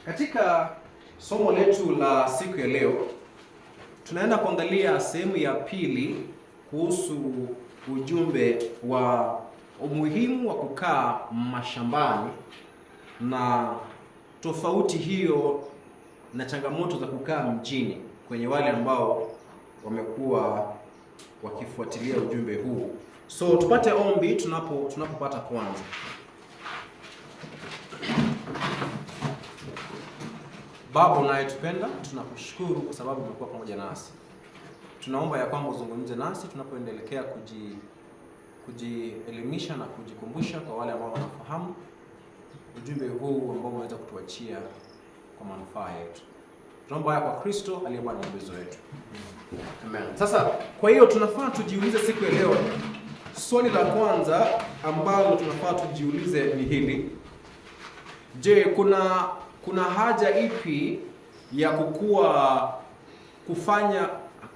Katika somo letu la siku ya leo tunaenda kuangalia sehemu ya pili kuhusu ujumbe wa umuhimu wa kukaa mashambani na tofauti hiyo na changamoto za kukaa mjini kwenye wale ambao wamekuwa wakifuatilia ujumbe huu. So tupate ombi tunapopata kwanza. Baba unayetupenda, tunakushukuru kwa sababu umekuwa pamoja nasi. Tunaomba ya kwamba uzungumze nasi tunapoendelea kujielimisha na kujikumbusha kwa wale ambao wanafahamu ujumbe huu ambao umeweza kutuachia kwa manufaa yetu. Tunaomba haya kwa Kristo aliye Bwana na Mwokozi wetu. Amen. Sasa kwa hiyo tunafaa tujiulize siku ya leo, swali la kwanza ambalo tunafaa tujiulize ni hili: je, kuna haja ipi ya kufanya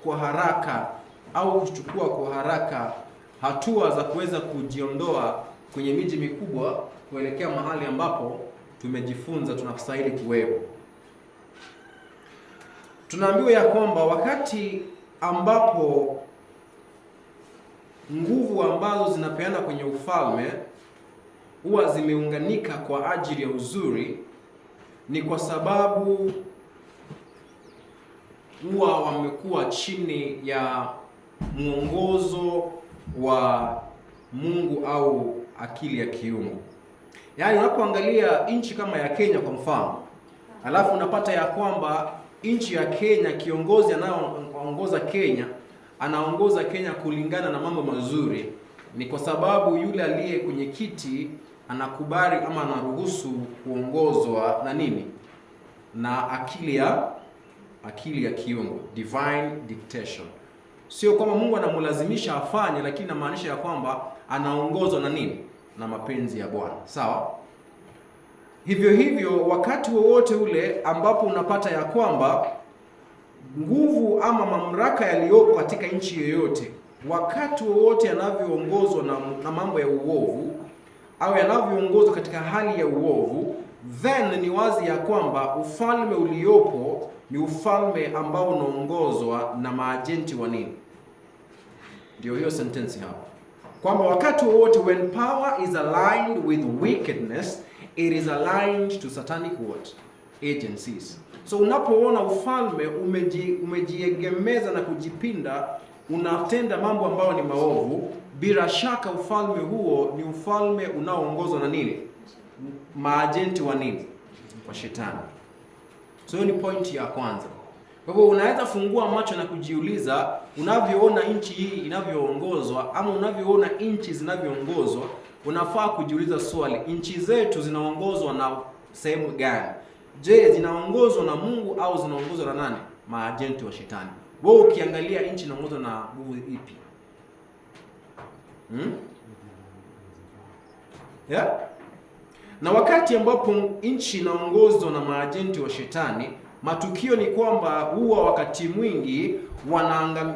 kwa haraka au kuchukua kwa haraka hatua za kuweza kujiondoa kwenye miji mikubwa kuelekea mahali ambapo tumejifunza tunastahili kuwepo? Tunaambiwa ya kwamba wakati ambapo nguvu ambazo zinapeana kwenye ufalme huwa zimeunganika kwa ajili ya uzuri, ni kwa sababu huwa wamekuwa chini ya mwongozo wa Mungu au akili ya kiungu. Yaani unapoangalia nchi kama ya Kenya kwa mfano, alafu unapata ya kwamba nchi ya Kenya, kiongozi anayeongoza Kenya anaongoza Kenya kulingana na mambo mazuri, ni kwa sababu yule aliye kwenye kiti anakubali ama anaruhusu kuongozwa na nini? Na akili ya kiungu, divine dictation. Sio kwamba Mungu anamlazimisha afanye, lakini inamaanisha ya kwamba anaongozwa na nini? Na mapenzi ya Bwana. Sawa? Hivyo wakati wowote ule ambapo unapata ya kwamba nguvu ama mamlaka yaliyopo katika nchi yoyote, wakati wowote yanavyoongozwa na mambo ya uovu au yanavyoongozwa katika hali ya uovu, then ni wazi ya kwamba ufalme uliopo ni ufalme ambao unaongozwa na maajenti wa nini? Ndio hiyo sentence hapo, kwamba wakati wowote when power is aligned with wickedness, it is aligned to satanic what? Agencies. So unapoona ufalme umejiegemeza na kujipinda, unatenda mambo ambayo ni maovu, bila shaka ufalme huo ni ufalme unaoongozwa na nini? Maajenti wa nini? Wa shetani. So hiyo ni point ya kwanza. Kwa hivyo unaweza fungua macho na kujiuliza, unavyoona nchi hii inavyoongozwa ama unavyoona nchi zinavyoongozwa, unafaa kujiuliza swali, nchi zetu zinaongozwa na sehemu gani? Je, zinaongozwa na Mungu au zinaongozwa na nani? Maajenti wa shetani. Wewe ukiangalia nchi inaongozwa na nguvu ipi? Yeah? Na wakati ambapo nchi inaongozwa na maajenti wa shetani, matukio ni kwamba huwa wakati mwingi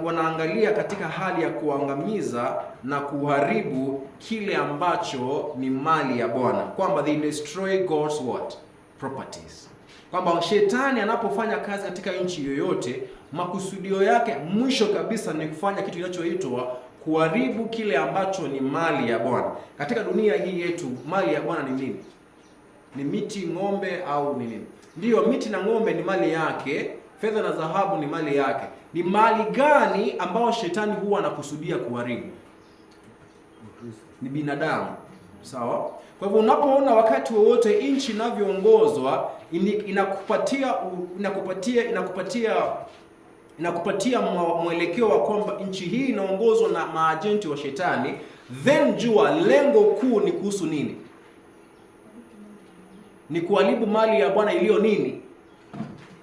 wanaangalia katika hali ya kuangamiza na kuharibu kile ambacho ni mali ya Bwana, kwamba they destroy God's what? Properties. Kwamba shetani anapofanya kazi katika nchi yoyote, makusudio yake mwisho kabisa ni kufanya kitu kinachoitwa kuharibu kile ambacho ni mali ya Bwana. Katika dunia hii yetu, mali ya Bwana ni nini? Ni miti, ng'ombe au ni nini? Ndiyo, miti na ng'ombe ni mali yake, fedha na dhahabu ni mali yake. Ni mali gani ambao shetani huwa anakusudia kuharibu? Ni binadamu. Sawa? Kwa hivyo unapoona wakati wowote nchi inavyoongozwa inakupatia mwelekeo wa kwamba nchi hii inaongozwa na maajenti wa shetani, then jua lengo kuu ni kuhusu nini? Ni kuharibu mali ya Bwana iliyo nini?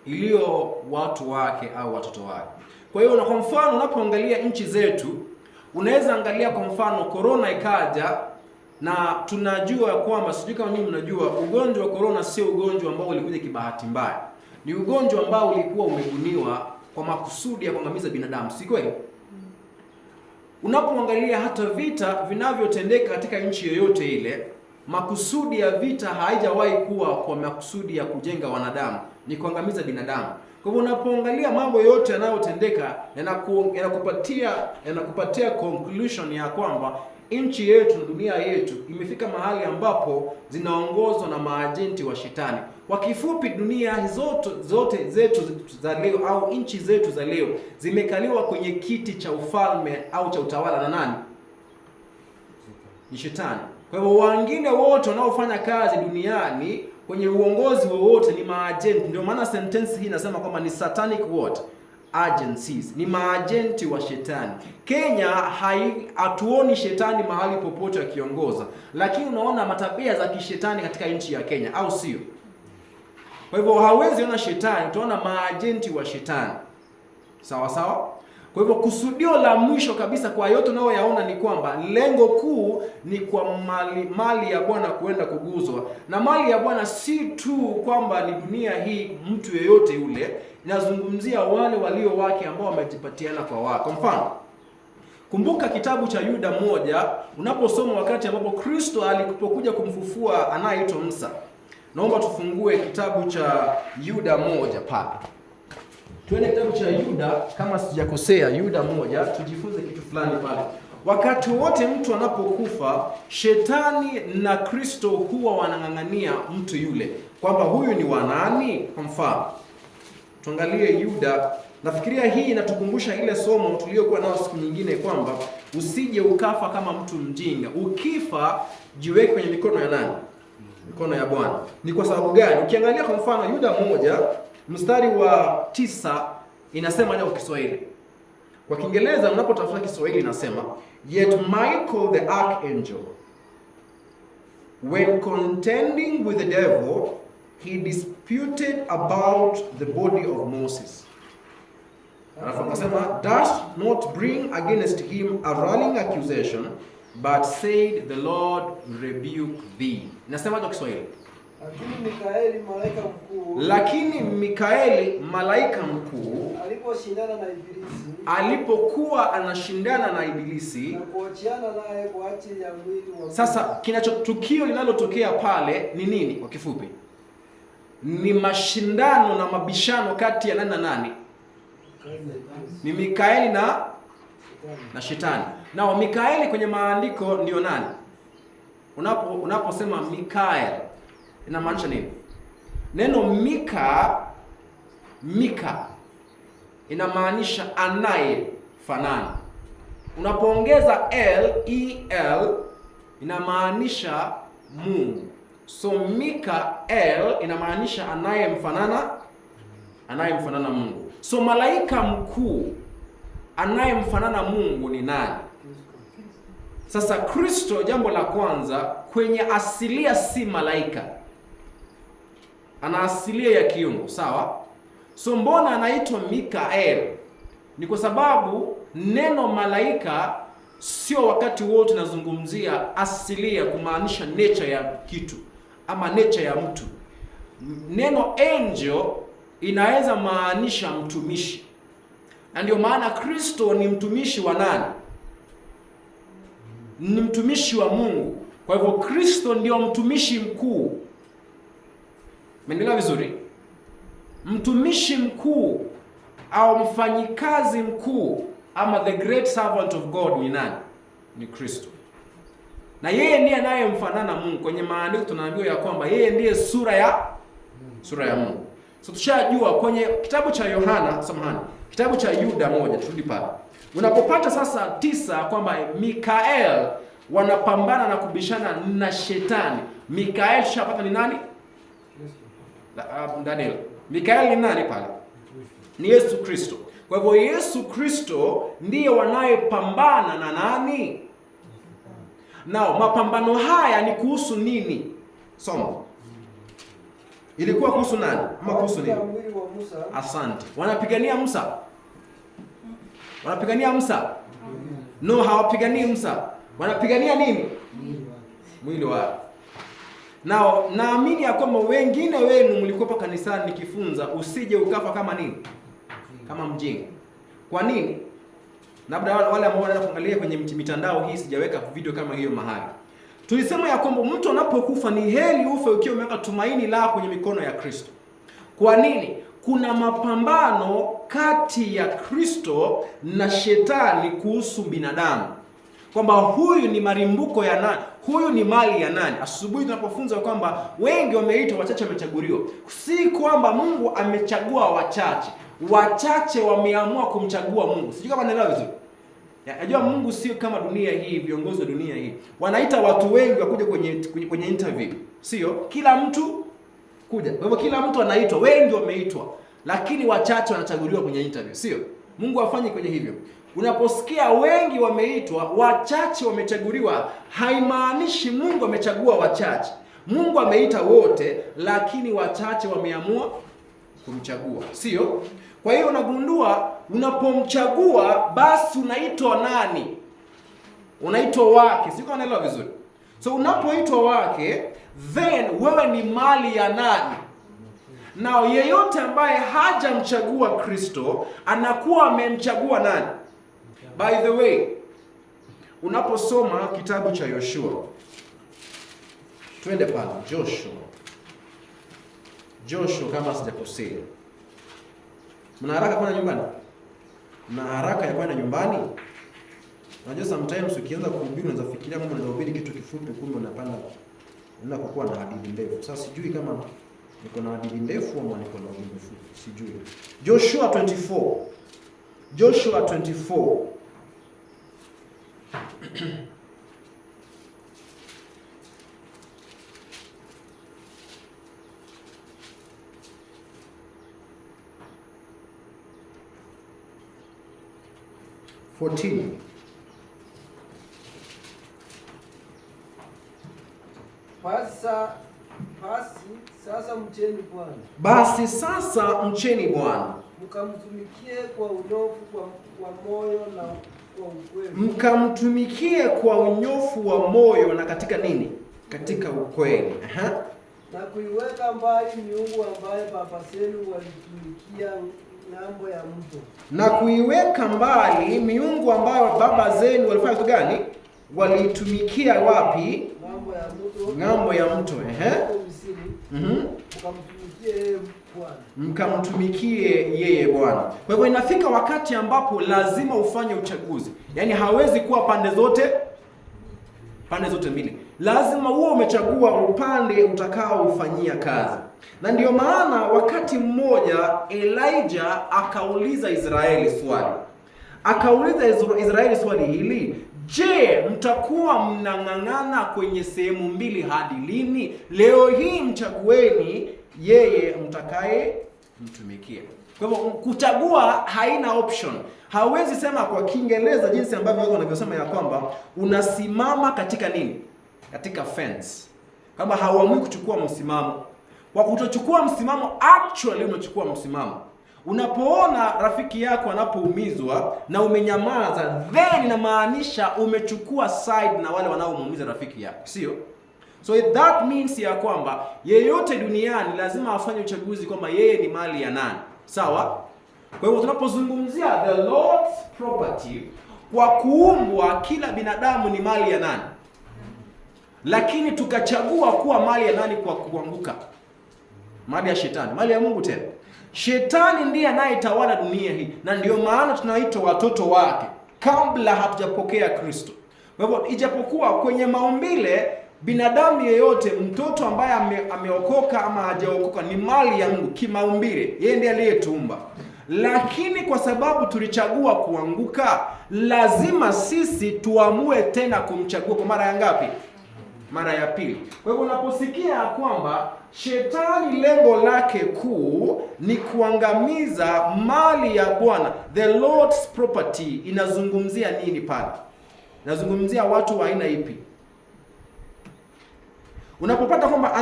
Iliyo watu wake au watoto wake. Kwa hiyo kwa mfano unapoangalia nchi zetu, unaweza angalia kwa mfano corona ikaja, na tunajua kwamba, sijui kama nyinyi mnajua, ugonjwa wa corona sio ugonjwa ambao ulikuja kibahati mbaya. Ni ugonjwa ambao ulikuwa umebuniwa kwa makusudi ya kuangamiza binadamu, si kweli? Unapoangalia hata vita vinavyotendeka katika nchi yoyote ile, makusudi ya vita haijawahi kuwa kwa makusudi ya kujenga wanadamu, ni kuangamiza binadamu. Kwa hivyo unapoangalia mambo yote yanayotendeka yanakupatia conclusion ya kwamba nchi yetu na dunia yetu imefika mahali ambapo zinaongozwa na maajenti wa shetani. Kwa kifupi, dunia zote zetu za leo au nchi zetu za leo zimekaliwa kwenye kiti cha ufalme au cha utawala na nani? Ni shetani. Kwa hivyo wengine wote wanaofanya kazi duniani kwenye uongozi wowote ni maagenti. Ndio maana sentence hii inasema kwamba ni satanic what? Agencies. Ni maagenti wa shetani. Kenya hatuoni shetani mahali popote akiongoza, lakini unaona matabia za kishetani katika nchi ya Kenya, au sio? Kwa hivyo hawezi ona shetani, utaona maagenti wa shetani. Sawa sawa? Kwa hivyo kusudio la mwisho kabisa kwa yote unayoyaona ni kwamba lengo kuu ni kwa mali ya Bwana kuenda kuguzwa. Na mali ya Bwana si tu kwamba ni dunia hii, mtu yeyote yule, inazungumzia wale walio wake ambao wamejipatiana kwa wao. Kwa mfano, kumbuka kitabu cha Yuda 1 unaposoma wakati ambapo Kristo alipokuja kumfufua anayeitwa Musa. Naomba tufungue kitabu cha Yuda 1 pale. Tuende kitabu cha Yuda, kama sijakosea, Yuda 1, tujifunze kitu fulani pale. Wakati wote mtu anapokufa, shetani na Kristo huwa wanang'ang'ania mtu yule kwamba huyu ni wa nani. Kwa mfano, tuangalie Yuda. Nafikiria hii inatukumbusha ile somo tuliyokuwa nao siku nyingine kwamba usije ukafa kama mtu mjinga. Ukifa, jiweke kwenye mikono ya nani? Mikono ya Bwana. Ni kwa sababu gani? Ukiangalia kwa mfano Yuda 1 mstari wa 9 inasema kwa Kiswahili. Kwa Kiingereza unapotafuta Kiswahili inasema, yet Michael the archangel, when contending with the devil, he disputed about the body of Moses. Alafu akasema, does not bring against him a rallying accusation, but said the Lord rebuke thee. Inasema kwa Kiswahili, lakini Mikaeli malaika mkuu alipokuwa anashindana na Ibilisi na kuachiana naye kwa ajili ya mwili wa. Sasa tukio linalotokea pale ni nini? Kwa kifupi, ni mashindano na mabishano kati ya nani na nani? Ni Mikaeli na shetani. Nao Mikaeli kwenye maandiko ndio nani? Unaposema Mikael inamaanisha nini? Neno Mika inamaanisha anaye fanana. Unapoongeza el inamaanisha Mungu. So Mikael inamaanisha anayemfanana Mungu. So malaika mkuu anayemfanana Mungu ni nani? Sasa Kristo, jambo la kwanza, kwenye asilia si malaika. Ana asilia ya kiungu, sawa? So mbona anaitwa Mikael? Ni kwa sababu neno malaika sio wakati wote nazungumzia asilia kumaanisha nature ya kitu ama nature ya mtu. Neno angel inaweza maanisha mtumishi. Na ndio maana Kristo ni mtumishi wa nani? Ni mtumishi wa Mungu. Kwa hivyo Kristo ndio mtumishi mkuu. Umeelewa vizuri? Mtumishi mkuu au mfanyikazi mkuu ama the great servant of God ni nani? Ni Kristo. Na yeye ndiye anayemfanana Mungu. Kwenye maandiko tunaambiwa ya kwamba yeye ndiye sura ya Mungu. So tushajua kwenye kitabu cha kitabu cha Yuda 1, turudi pale. Unapopata sasa 9 kwamba Mikael wanapambana na kubishana na shetani. Mikael shapata ni nani? Daniel. Mikael ni nani pale? Ni Yesu Kristo. Kwa hivyo Yesu Kristo ndiye wanayepambana na nani? Nao mapambano haya ni kuhusu nini? Somo. Ilikuwa kuhusu nani? Ama kuhusu nini? Asante. Wanapigania Musa? Wanapigania Musa? No, hawapiganii Musa. Wanapigania nini? Mwili wao. Nao naamini ya kwamba wengine wenu mlikuwa kanisani nikifunza usije ukafa kama nini? Kama mjinga. Kwa nini? Labda wale ambao wanaangalia kwenye mitandao hii, sijaweka video kama hiyo mahali. Tulisema ya kwamba mtu anapokufa ni heri ufe ukiwa umeweka tumaini lako kwenye mikono ya Kristo. Kwa nini? Kuna mapambano kati ya Kristo na shetani kuhusu binadamu, kwamba huyu ni marimbuko ya nani, huyu ni mali ya nani. Asubuhi tunapofunza kwamba wengi wameitwa, wachache wamechaguliwa. Si kwamba Mungu amechagua wachache, wachache wameamua kumchagua Mungu. Sijui kama naelewa vizuri. Najua Mungu sio kama dunia hii, viongozi wa dunia hii wanaita watu wengi wakuja kwenye interview. Sio kila mtu kuja. Kwa hivyo kila mtu anaitwa, wengi wameitwa, lakini wachache wanachaguliwa kwenye interview. Sio, Mungu hafanyi kwenye hivyo. Unaposikia wengi wameitwa, wachache wamechaguliwa, haimaanishi Mungu amechagua wachache. Mungu ameita wote, lakini wachache wameamua kumchagua. Sio? Kwa hiyo unagundua, unapomchagua basi unaitwa nani? Unaitwa wake. Sio, unaelewa vizuri? So unapoitwa wake, then wewe ni mali ya nani? Na yeyote ambaye hajamchagua Kristo anakuwa amemchagua nani? By the way, unaposoma kitabu cha Yoshua, twende pale Joshua kama sijakosea. Mna haraka kwenda nyumbani? Mna haraka ya kwenda nyumbani? Unajua sometimes ukianza kuhubiri unaweza fikiria kama unaweza kuhubiri kitu kifupi, kumbe unapanda unaenda kuwa na hadithi ndefu. Sasa sijui kama niko na hadithi ndefu au niko na hadithi fupi, sijui. Joshua 24. 14. Basi sasa mcheni Bwana, mkamtumikie kwa unyofu wa moyo na kwa ukweli. Mkamtumikie kwa unyofu wa moyo na katika nini? Katika ukweli. Na kuiweka mbali miungu ambayo baba zenu walitumikia ng'ambo ya mto. Na kuiweka mbali miungu ambayo baba zenu walifanya kitu gani? Walitumikia wapi? Ng'ambo ya mto. Mkamtumikie yeye Bwana. Kwa hivyo inafika wakati ambapo lazima ufanye uchaguzi. Yaani hawezi kuwa pande zote mbili. Lazima uwe umechagua upande utakao ufanyia kazi. Na ndiyo maana wakati mmoja Elijah akauliza Israeli swali hili: je, mtakuwa mnang'ang'ana kwenye sehemu mbili hadi lini? Leo hii mchagueni yeye mtakaye mtumikia. Kwa hivyo kuchagua haina option. Hawezi sema kwa Kiingereza jinsi ambavyo watu wanavyosema ya kwamba unasimama katika nini? Katika fence. Kama hauamui kuchukua msimamo. Kwa kutochukua msimamo, actually unachukua msimamo. Unapoona rafiki yako anapoumizwa na umenyamaza, then inamaanisha umechukua side na wale wanaomuumiza rafiki yako, sio? So that means ya kwamba yeyote duniani lazima afanye uchaguzi kwamba yeye ni mali ya nani. Sawa? Kwa hivyo tunapozungumzia the Lord's property, kwa kuumbwa kila binadamu ni mali ya nani? Lakini tukachagua kuwa mali ya nani kwa kuanguka? Mali ya shetani, mali ya Mungu tena. Shetani ndiye anayetawala dunia hii, na ndio maana tunaitwa watoto wake kabla hatujapokea Kristo. Kwa hivyo ijapokuwa kwenye maumbile binadamu yeyote, mtoto ambaye ameokoka ama hajaokoka ni mali ya Mungu kimaumbile, yeye ndiye aliyetuumba. Lakini kwa sababu tulichagua kuanguka, lazima sisi tuamue tena kumchagua kwa mara ya ngapi? Mara ya pili. Kwa hivyo unaposikia kwamba shetani lengo lake kuu ni kuangamiza mali ya Bwana, the Lord's property, inazungumzia nini pale? Inazungumzia watu wa aina ipi? Unapopata kwamba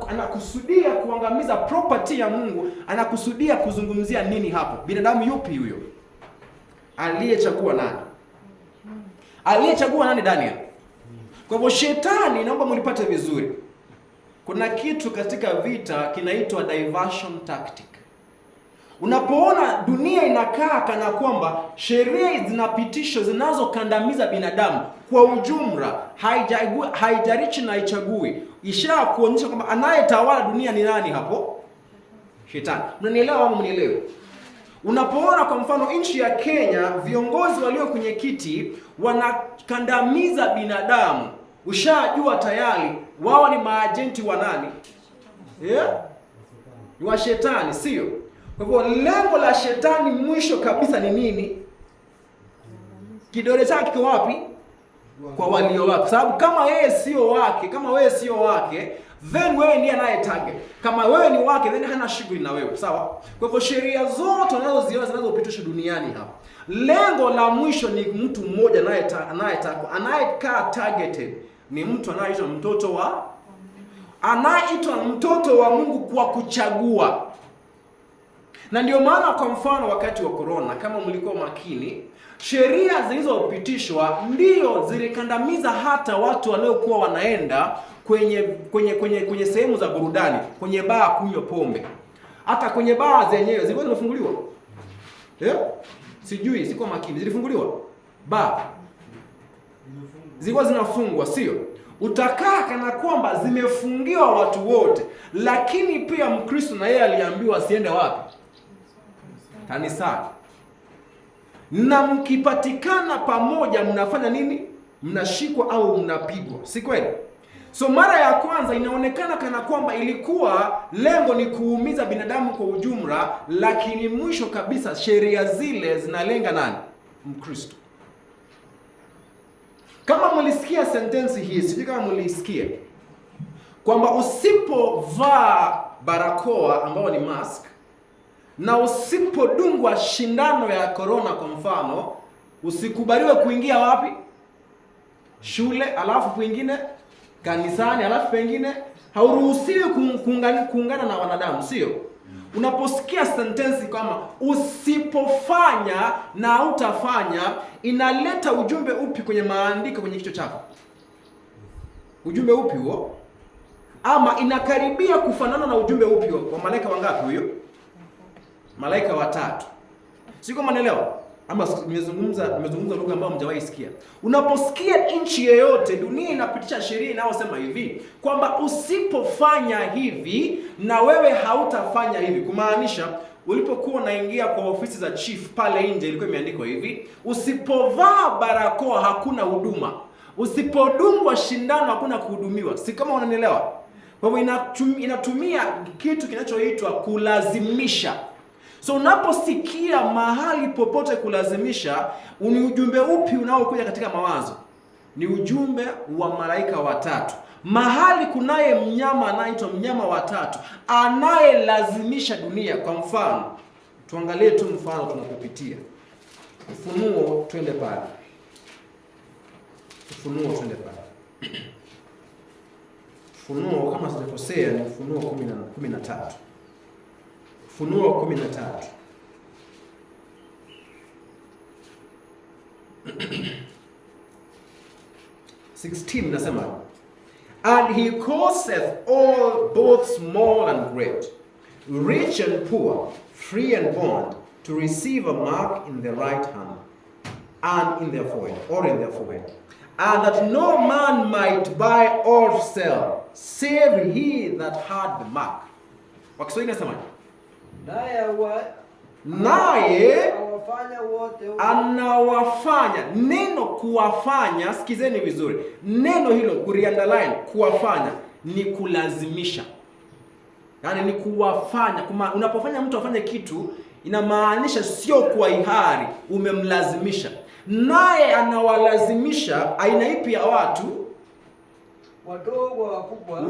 anakusudia kuangamiza property ya Mungu, anakusudia kuzungumzia nini hapo? Binadamu yupi huyo? Aliyechagua nani? Aliyechagua nani? Daniel. Kwa hivyo shetani, naomba mlipate vizuri, kuna kitu katika vita kinaitwa diversion tactic. Unapoona dunia inakaa kana kwamba sheria zinapitishwa zinazokandamiza binadamu kwa ujumla, haijarichi na haichagui, ishara kuonyesha kwamba anayetawala dunia ni nani hapo? Shetani. Mnanielewa au mnielewe? Unapoona kwa mfano nchi ya Kenya viongozi walio kwenye kiti wanakandamiza binadamu, ushajua tayari wao ni maajenti wa nani? Ni wa Shetani, sio? Kwa hivyo lengo la Shetani mwisho kabisa ni nini? Kidole chake kiko wapi? Kwa walio wake. Sababu kama yeye sio wake, then wewe ndiye anaye target. Kama wewe ni wake, then hana shughuli na wewe, sawa? Kwa hivyo sheria zote unazoziona zinazopitishwa duniani hapa, lengo la mwisho ni mtu mmoja anayekaa targeted, ni mtu anayeitwa mtoto wa Mungu kwa kuchagua. Na ndio maana kwa mfano wakati wa corona, kama mlikuwa makini, sheria zilizopitishwa ndio zilikandamiza hata watu waliokuwa wanaenda kwenye sehemu za burudani, kwenye baa kunywa pombe. Hata kwenye baa zenyewe zilikuwa zimefunguliwa. Sijui, siko makini. Zilifunguliwa? Baa zilikuwa zinafungwa, sio? Utakaa kana kwamba zimefungiwa watu wote, lakini pia Mkristo na yeye aliambiwa asiende wapi? Kanisani. Na mkipatikana pamoja mnafanya nini? Mnashikwa au mnapigwa, si kweli? So mara ya kwanza inaonekana kana kwamba ilikuwa lengo ni kuumiza binadamu kwa ujumla, lakini mwisho kabisa sheria zile zinalenga nani? Mkristo. Kama mlisikia sentensi hii, sijui kama mlisikia, kwamba usipovaa barakoa ambayo ni mask na usipodungwa shindano ya corona kwa mfano, usikubaliwe kuingia wapi? Shule, alafu pengine kanisani, alafu pengine hauruhusiwi kuungana na wanadamu, sio? Unaposikia sentensi kama usipofanya na utafanya, inaleta ujumbe upi kwenye maandiko kwenye kichwa chako? Ujumbe upi huo? Ama inakaribia kufanana na ujumbe upi huo? Kwa malaika wangapi huyo? Malaika watatu. Siko mnaelewa? Ama nimezungumza lugha ambayo mjawahi sikia. Unaposikia nchi yoyote dunia inapitisha sheria inayosema hivi kwamba usipofanya hivi na wewe hautafanya hivi, kumaanisha ulipokuwa unaingia kwa ofisi za chief pale nje ilikuwa imeandikwa hivi, usipovaa barakoa hakuna huduma, usipodungwa shindano hakuna kuhudumiwa. Si kama unanielewa? Kwa hivyo inatumia kitu kinachoitwa kulazimisha. So unaposikia mahali popote kulazimisha, ni ujumbe upi unaokuja katika mawazo? Ni ujumbe wa malaika watatu. Mahali kunaye mnyama anaitwa mnyama watatu anayelazimisha dunia. Kwa mfano, tuangalie tu mfano tunapopitia Ufunuo, twende pale. Ufunuo, twende pale. Ufunuo kama sijakosea ni Ufunuo 13. Ufunuo 13. Nasema, and he causeth all both small and great, rich and poor, free and bond, to receive a mark in their right hand and in their forehead, or in their forehead, and that no man might buy or sell, save he that had the mark. Kwa Kiswahili nasema, naye anawafanya. Neno kuwafanya, sikizeni vizuri, neno hilo kureunderline, kuwafanya ni kulazimisha. Yaani ni kuwafanya. Unapofanya mtu afanye kitu, inamaanisha sio kwa hiari, umemlazimisha. Naye anawalazimisha aina ipi ya watu?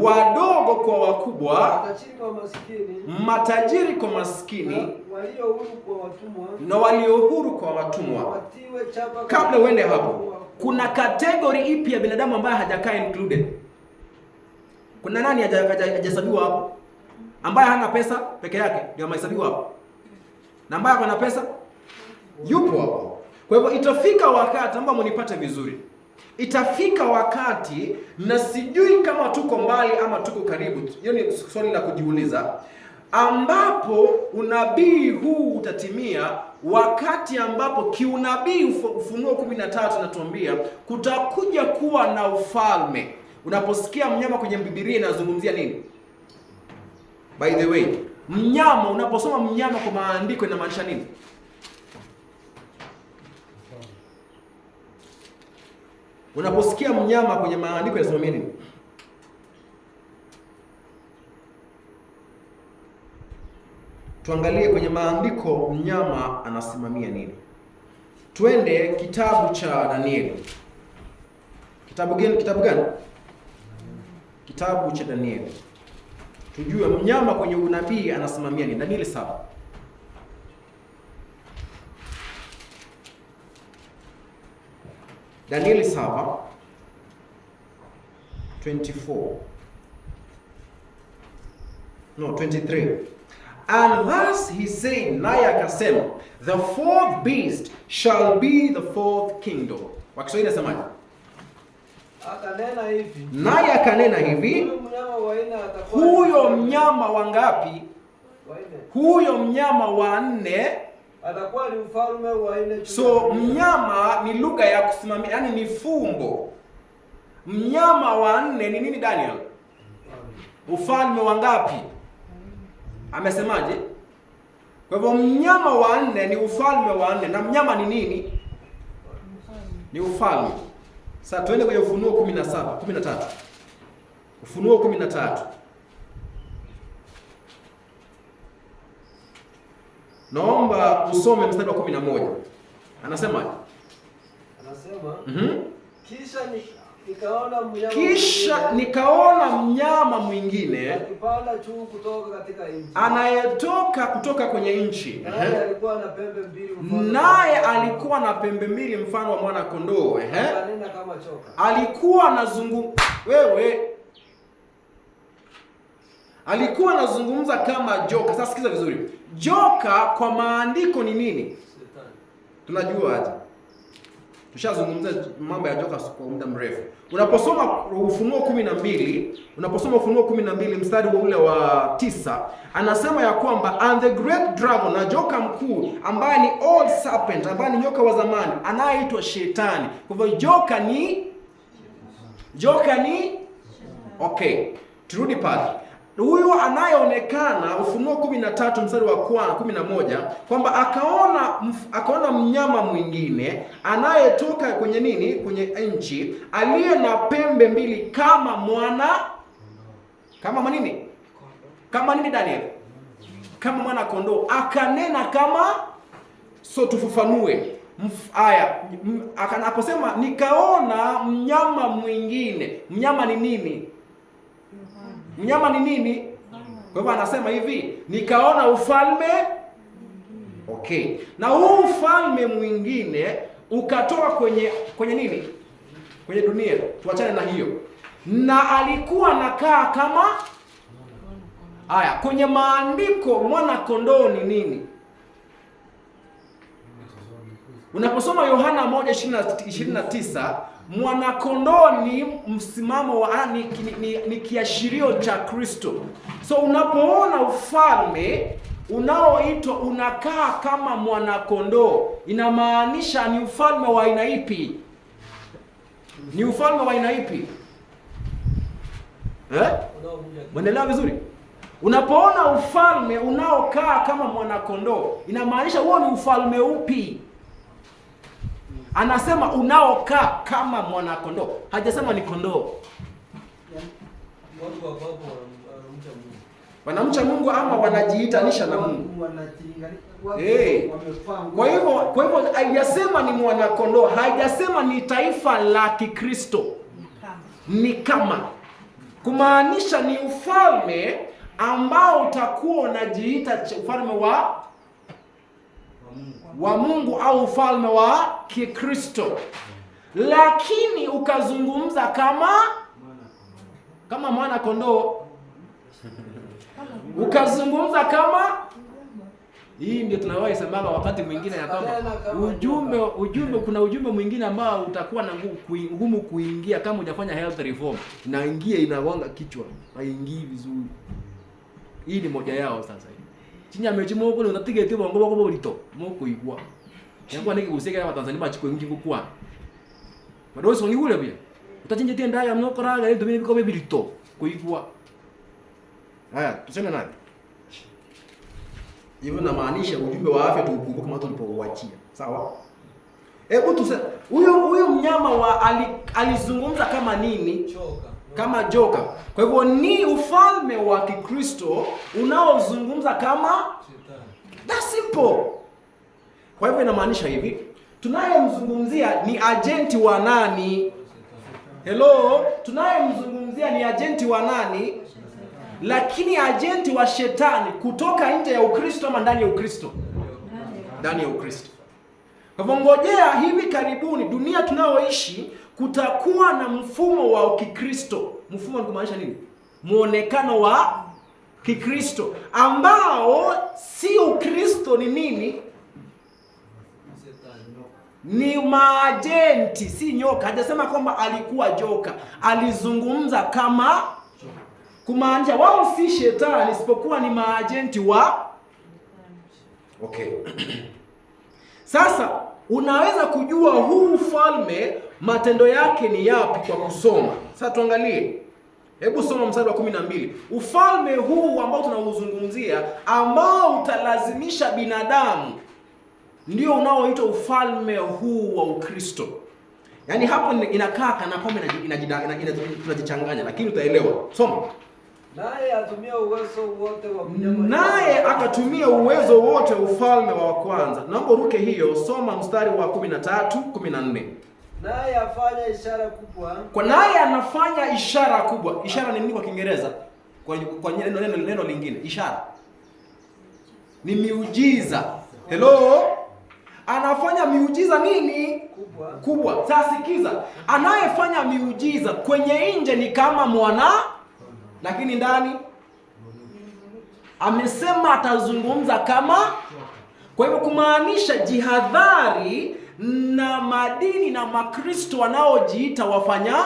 Wadogo kwa wakubwa, matajiri kwa maskini, na walio huru kwa watumwa. Kabla uende hapo, kuna kategori ipi ya binadamu ambaye hajakaa included? Kuna nani hajahesabiwa hapo? Ambaye hana pesa peke yake ndio amehesabiwa hapo, na ambaye ana pesa yupo hapo. Kwa hivyo itafika wakati, ambao mnipate vizuri, itafika wakati, na sijui kama tuko mbali ama tuko karibu, hiyo ni swali la kujiuliza. ambapo unabii huu utatimia wakati ambapo kiunabii Ufunuo 13 inatuambia kutakuja kuwa na ufalme. Unaposikia mnyama kwenye Biblia inazungumzia nini? By the way, mnyama, unaposoma mnyama kwa maandiko inamaanisha nini? Unaposikia mnyama kwenye maandiko inasimamia nini? Tuangalie kwenye maandiko mnyama anasimamia nini. Twende kitabu cha Danieli. Kitabu gani? Kitabu cha Danieli. Tujue mnyama kwenye unabii anasimamia nini. Danieli 7. Danieli 7 23. And thus he said, naye akasema, the fourth beast shall be the fourth kingdom. Kwa Kiswahili nasemaje? Akanena hivi. Naye akanena hivi. Huyo mnyama wa ngapi? Huyo mnyama wa 4 atakuwa ni ufalme wa 4. So mnyama ni lugha ya kusimamia, yani ni fumbo. Mnyama wa 4 ni nini Daniel? Ufalme wa ngapi? Amesemaje? Kwa hivyo mnyama wa 4 ni ufalme wa 4, na mnyama ni nini? Ni ufalme. Sasa tuende kwenye Ufunuo 13. Ufunuo 13. Naomba usome mstari wa 11. Anasema? Anasema, Kisha nikaona mnyama mwingine akipanda juu kutoka katika nchi, anayetoka kutoka kwenye nchi, naye alikuwa na pembe mbili mfano wa mwana kondoo. Akanena kama joka. Alikuwa anazungumza kama joka. Sasa sikiza vizuri. Joka kwa maandiko ni nini? Tunajua aje? Tushazungumza mambo ya joka kwa muda mrefu. Unaposoma Ufunuo 12 mstari wa ule wa 9, anasema ya kwamba and the great dragon, na joka mkuu ambaye ni old serpent, ambaye ni nyoka wa zamani, anayeitwa Shetani. Kwa hivyo joka ni okay. Turudi pale. Huyu anayeonekana Ufunuo 13 mstari wa 11 kwamba akaona mnyama mwingine anayetoka kwenye nini? Kwenye nchi, aliye na pembe mbili kama nini? Kama nini Daniel? Kama mwana kondoo. Akanena kama, so tufafanue. Anaposema nikaona mnyama mwingine, mnyama ni nini? Mnyama ni nini? Kwa hivyo anasema hivi, nikaona ufalme. Okay. Na huu ufalme mwingine ukatoka kwenye nini? Kwenye dunia. Tuachane na hiyo. Na alikuwa anakaa kama kwenye maandiko mwana kondoo ni nini? Unaposoma Yohana 1:29, mwana kondoo ni msimamo wa ni kiashirio cha Kristo. So unapoona ufalme unaoitwa unakaa kama mwana kondoo, inamaanisha ni ufalme wa aina ipi? Ni ufalme wa aina ipi? Unaelewa vizuri? Unapoona ufalme unaokaa kama mwana kondoo, inamaanisha huo ni ufalme upi? Anasema unaokaa kama mwana kondoo. Hajasema ni kondoo. Wanamcha Mungu ama wanajiitanisha na Mungu. Kwa hivyo haijasema ni mwana kondoo, haijasema ni taifa la Kikristo. Ni kama kumaanisha ni ufalme ambao utakuwa unajiita ufalme wa Mungu au ufalme wa Kikristo, lakini ukazungumza kama mwana kondoo, ukazungumza kama hii. Ndio tunawahi sema wakati mwingine ya kwamba ujumbe kuna ujumbe mwingine ambao utakuwa na ngumu kuingia kama hujafanya health reform. Inaingia inawanga kichwa, haingii vizuri. Hii ni moja yao sasa hivi. Chinya mechi moko ndo tatigete bongo boko bolito moko igwa. Yango niki guseka wa Tanzania bachiko ngi gukwa. Bado songi ule bia. Utachinje tenda ya mnoko raga ndio mimi biko bilito kuigwa. Haya, tuseme nani? Hivyo namaanisha ujumbe wa afya tuukumbuke kama tulipouachia. Sawa? Hebu tuseme huyo mnyama wa alizungumza kama nini? Joka. Kama joka. Kwa hivyo ni ufalme wa Kikristo unaozungumza kama Shetani. That's simple. Kwa hivyo inamaanisha hivi, tunayemzungumzia ni agenti wa nani? Hello, tunayemzungumzia ni agenti wa nani? Lakini agenti wa Shetani kutoka nje ya Ukristo ama ndani ya Ukristo? Ndani ya Ukristo. Kwa hivyo ngojea hivi karibuni dunia tunayoishi kutakuwa na mfumo wa Kikristo. Mfumo ni kumaanisha nini? Muonekano wa Kikristo ambao si Ukristo ni nini? Ni maajenti, si nyoka. Hajasema kwamba alikuwa joka. Alizungumza kama kumaanisha wao si shetani isipokuwa ni maajenti wa okay. Sasa unaweza kujua huu ufalme matendo yake ni yapi kwa kusoma. Sasa tuangalie. Hebu soma mstari wa 12. Ufalme huu ambao tunauzungumzia ambao utalazimisha binadamu ndio unaoitwa ufalme huu wa Ukristo. Yaani hapo inakaa kana kwamba tunajichanganya lakini utaelewa. Soma. Naye atumia uwezo wote wa mnyama. Naye akatumia uwezo wote ufalme wa kwanza. Naomba ruke hiyo, soma mstari wa 13-14. Naye afanya ishara kubwa. Kwa naye anafanya ishara kubwa. Ishara ni nini kwa Kiingereza? Kwa neno lingine. Ishara ni miujiza. Hello? Anafanya miujiza nini? Kubwa. Sasa sikiza. Anayefanya miujiza kwenye nje ni kama mwana, lakini ndani amesema atazungumza kama. Kwa hivyo kumaanisha jihadhari na madini na Makristo wanaojiita wafanya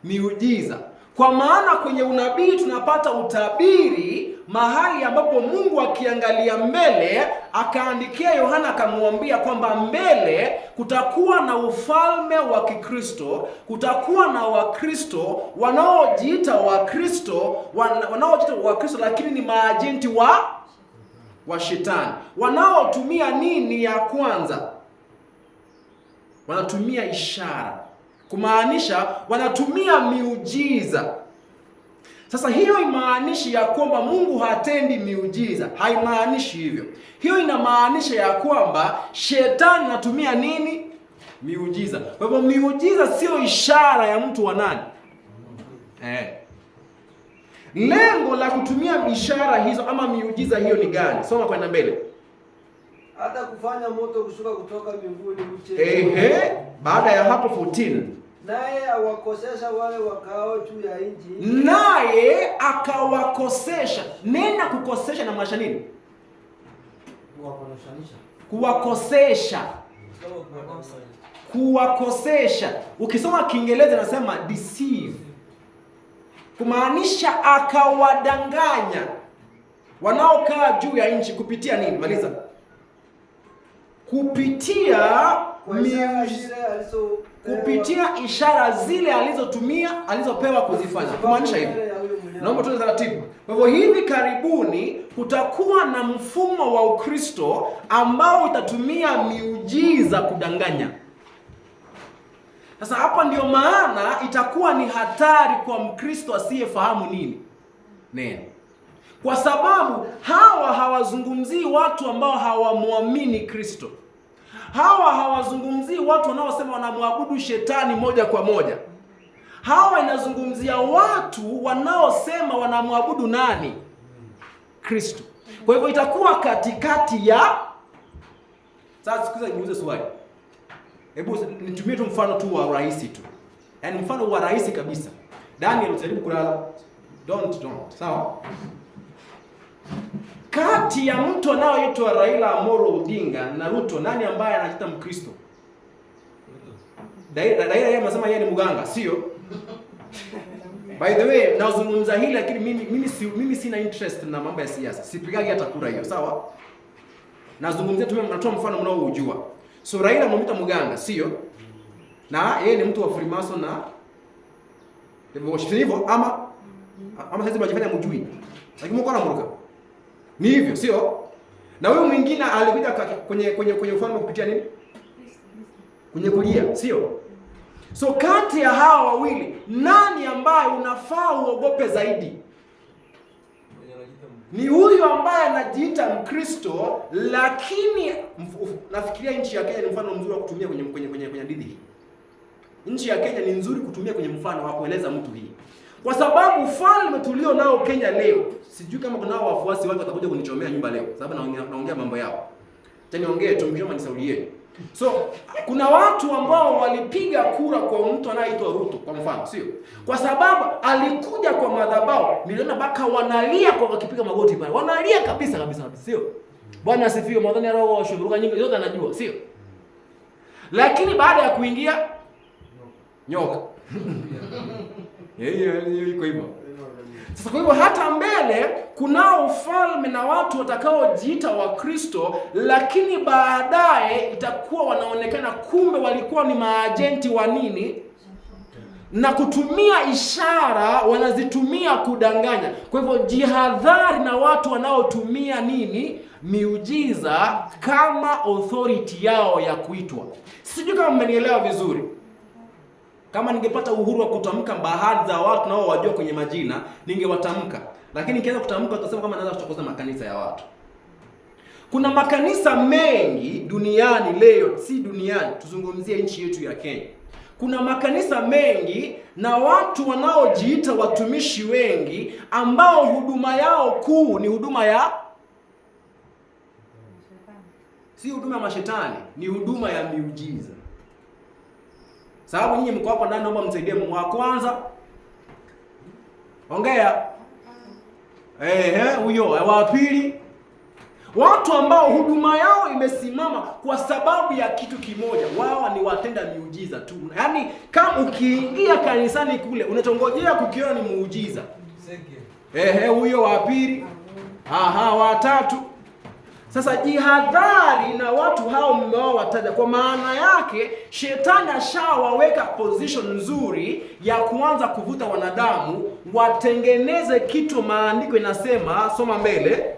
miujiza. Kwa maana kwenye unabii tunapata utabiri mahali ambapo Mungu akiangalia mbele akaandikia Yohana akamwambia kwamba mbele kutakuwa na ufalme wa Kikristo, kutakuwa na Wakristo wanaojiita Wakristo, lakini ni maajenti wa Shetani. Wanaotumia nini ya kwanza? Wanatumia ishara. Kumaanisha wanatumia miujiza. Sasa hiyo imaanishi ya kwamba Mungu hatendi miujiza. Haimaanishi hivyo. Hiyo inamaanisha ya kwamba Shetani anatumia nini? Miujiza. Kwa hivyo miujiza sio ishara ya mtu wa nani? Lengo la kutumia ishara hizo ama miujiza hiyo ni gani? Soma kwenda mbele. Hata kufanya moto kushuka kutoka mbinguni uche. Baada ya hapo 14. Naye awakosesha wale wakao juu ya nchi. Naye akawakosesha. Nena kukosesha na maana nini? Kuwakosesha. Kuwakosesha. Ukisoma Kiingereza nasema deceive. Kumaanisha akawadanganya wanaokaa juu ya nchi kupitia nini? Maliza. Kupitia ishara zile alizopewa kuzifanya. Kumaanisha hivi. Naomba tuende taratibu. Kwa hivyo hivi karibuni kutakuwa na mfumo wa Ukristo ambao utatumia miujiza kudanganya. Sasa hapa ndio maana itakuwa ni hatari kwa Mkristo asiyefahamu nini? Neno. Kwa sababu hawa hawazungumzii watu ambao hawamwamini Kristo. Hawa hawazungumzii watu wanaosema wanamwabudu Shetani moja kwa moja. Hawa inazungumzia watu wanaosema wanamwabudu nani? Kristo. Kwa hivyo itakuwa katikati ya. Sasa sikuza niulize swali. Hebu nitumie tu mfano tu wa rahisi tu. Yaani mfano wa rahisi kabisa. Daniel utajaribu kulala. Don't. Sawa? Kati ya mtu anaoitwa Raila Amolo Odinga na Ruto, nani ambaye anajiita Mkristo? Raila yeye anasema yeye ni mganga, sio? By the way, nazungumza hili lakini mimi sina interest na mambo ya siasa. Sipigagi hata kura hiyo, sawa? Nazungumzia natoa mfano mnaoujua. So Raila mnamuita mganga, sio? Na yeye ni mtu wa Freemason na devotion hivyo ama sasa mnajifanya mjui. Lakini mko anamuruka. Ni hivyo, sio? Na huyu mwingine alikuja kwenye ufalme kupitia nini? Kwenye kulia, sio? So kati ya hawa wawili, nani ambaye unafaa uogope zaidi? Ni huyu ambaye anajiita Mkristo, lakini nafikiria nchi ya Kenya ni mfano mzuri wa kutumia kwenye hadithi hii. Nchi ya Kenya ni nzuri kutumia kwenye mfano wa kueleza mtu hii. Kwa sababu ufalme tulio nao Kenya leo, sijui kama kuna wafuasi wake watakuja kunichomea nyumba leo, sababu naongea mambo yao. Tena niongee tu mkioma nisaulieni. So, kuna watu ambao walipiga kura kwa mtu anayeitwa Ruto kwa mfano, sio? Kwa sababu alikuja kwa madhabahu, niliona baka wanalia kwa wakipiga magoti pale. Wanalia kabisa, sio? Bwana asifiwe, mwadhani ya roho washuruka nyingi yote anajua, sio? Lakini baada ya kuingia nyoka. Hiyo iko hivyo. Sasa kwa hivyo hata mbele kunao ufalme na watu watakaojiita wa Kristo, lakini baadaye itakuwa wanaonekana kumbe walikuwa ni maajenti wa nini? Na kutumia ishara wanazitumia kudanganya. Kwa hivyo jihadhari na watu wanaotumia nini? Miujiza kama authority yao ya kuitwa. Sijui kama mmenielewa vizuri. Kama ningepata uhuru wa kutamka baadhi za watu nao wajua kwenye majina, ningewatamka. Lakini nikianza kutamka tutasema kama naanza kuchokoza makanisa ya watu. Kuna makanisa mengi duniani leo, si duniani, tuzungumzie nchi yetu ya Kenya. Kuna makanisa mengi na watu wanaojiita watumishi wengi ambao huduma yao kuu ni huduma ya si huduma ya mashetani, ni huduma ya miujiza. Sababu nyinyi mko hapa ndani, naomba msaidie Mungu wa kwanza. Ongea. Huyo wa pili. Watu ambao huduma yao imesimama kwa sababu ya kitu kimoja. Wao ni watenda miujiza tu. Yaani kama ukiingia kanisani kule unachongojea kukiona ni muujiza. Huyo wa pili. Wa tatu. Sasa jihadhari na watu hao mmewataja, kwa maana yake shetani ashawaweka position nzuri ya kuanza kuvuta wanadamu watengeneze kitu maandiko inasema, soma mbele.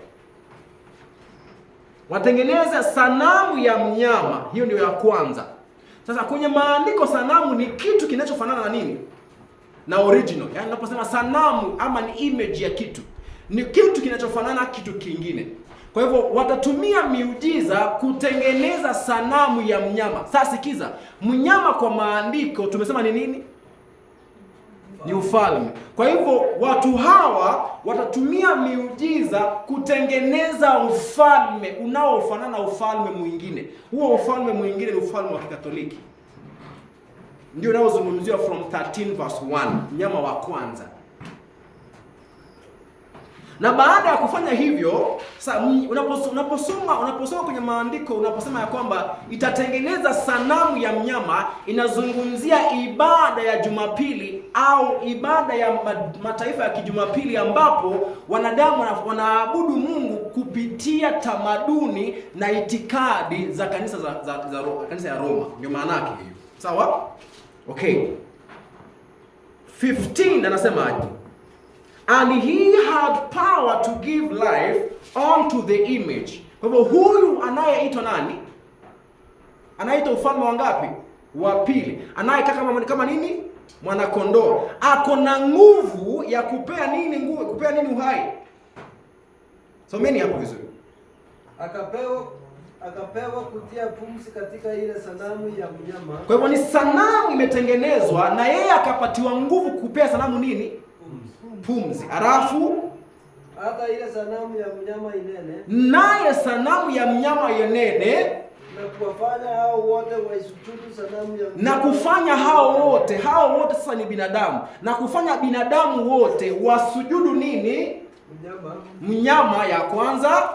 Watengeneze sanamu ya mnyama, hiyo ndio ya kwanza. Sasa kwenye maandiko sanamu ni kitu kinachofanana na nini? Na original. Yaani unaposema sanamu ama ni image ya kitu, ni kitu kinachofanana kitu kingine. Kwa hivyo watatumia miujiza kutengeneza sanamu ya mnyama. Sasa sikiza, mnyama kwa maandiko tumesema ni nini? Ni ufalme. Kwa hivyo watu hawa watatumia miujiza kutengeneza ufalme unaofanana na ufalme mwingine. Huo ufalme mwingine ni ufalme wa Kikatoliki. Ndio unaozungumziwa from 13 verse 1, mnyama wa kwanza. Na baada ya kufanya hivyo, unaposoma kwenye maandiko, unaposema ya kwamba itatengeneza sanamu ya mnyama, inazungumzia ibada ya Jumapili au ibada ya mataifa ya kijumapili, ambapo wanadamu wanaabudu Mungu kupitia tamaduni na itikadi za kanisa kanisa ya Roma. Ndio maana yake hiyo. Sawa? Okay. 15 anasemaje? And he had power to give life unto the image. Kwa hivyo huyu anayeitwa nani? Anaitwa ufalme wa ngapi? Wa pili. Anayekaa kama nini? Mwana kondoo. Ako na nguvu ya kupea nini uhai? Someni hapo vizuri. Akapewa kutia pumzi katika ile sanamu ya mnyama. Kwa hivyo ni sanamu imetengenezwa na yeye akapatiwa nguvu kupea sanamu nini? Pumzi. Alafu hata ile sanamu ya mnyama inene, naye sanamu ya mnyama inene, na kuwafanya hao wote waisujudu sanamu ya mnyama, na kufanya hao wote sasa ni binadamu, na kufanya binadamu wote wasujudu nini? Mnyama ya kwanza,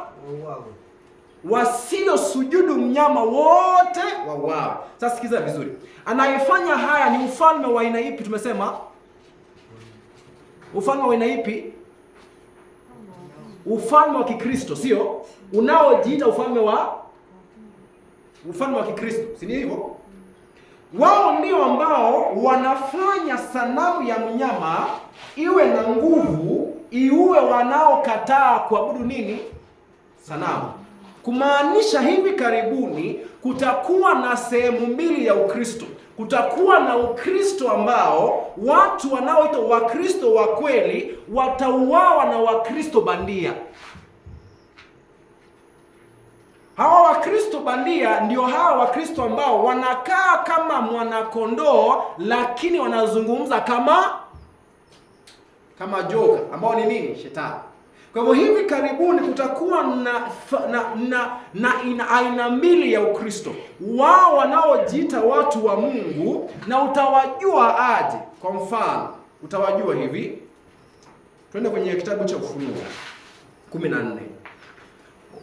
wasio sujudu mnyama wote wauawe. Sasa sikiza vizuri, anayefanya haya ni ufalme wa aina ipi? Tumesema Ufalme wa aina ipi? Ufalme wa Kikristo, sio unaojiita ufalme wa Kikristo, si hivyo? Wao ndio ambao wanafanya sanamu ya mnyama iwe na nguvu, iue wanaokataa kuabudu nini? Sanamu. Kumaanisha hivi karibuni kutakuwa na sehemu mbili ya Ukristo. Kutakuwa na Ukristo ambao watu wanaoitwa Wakristo wa kweli watauawa na Wakristo bandia. Hawa Wakristo bandia ndio hawa Wakristo ambao wanakaa kama mwanakondoo lakini wanazungumza kama joka, ambao ni nini? Shetani. Kwa hivyo hivi karibuni kutakuwa na aina mbili ya Ukristo. Wao wanaojiita watu wa Mungu, na utawajua aje? Kwa mfano, utawajua hivi. Twende kwenye kitabu cha Ufunuo 14.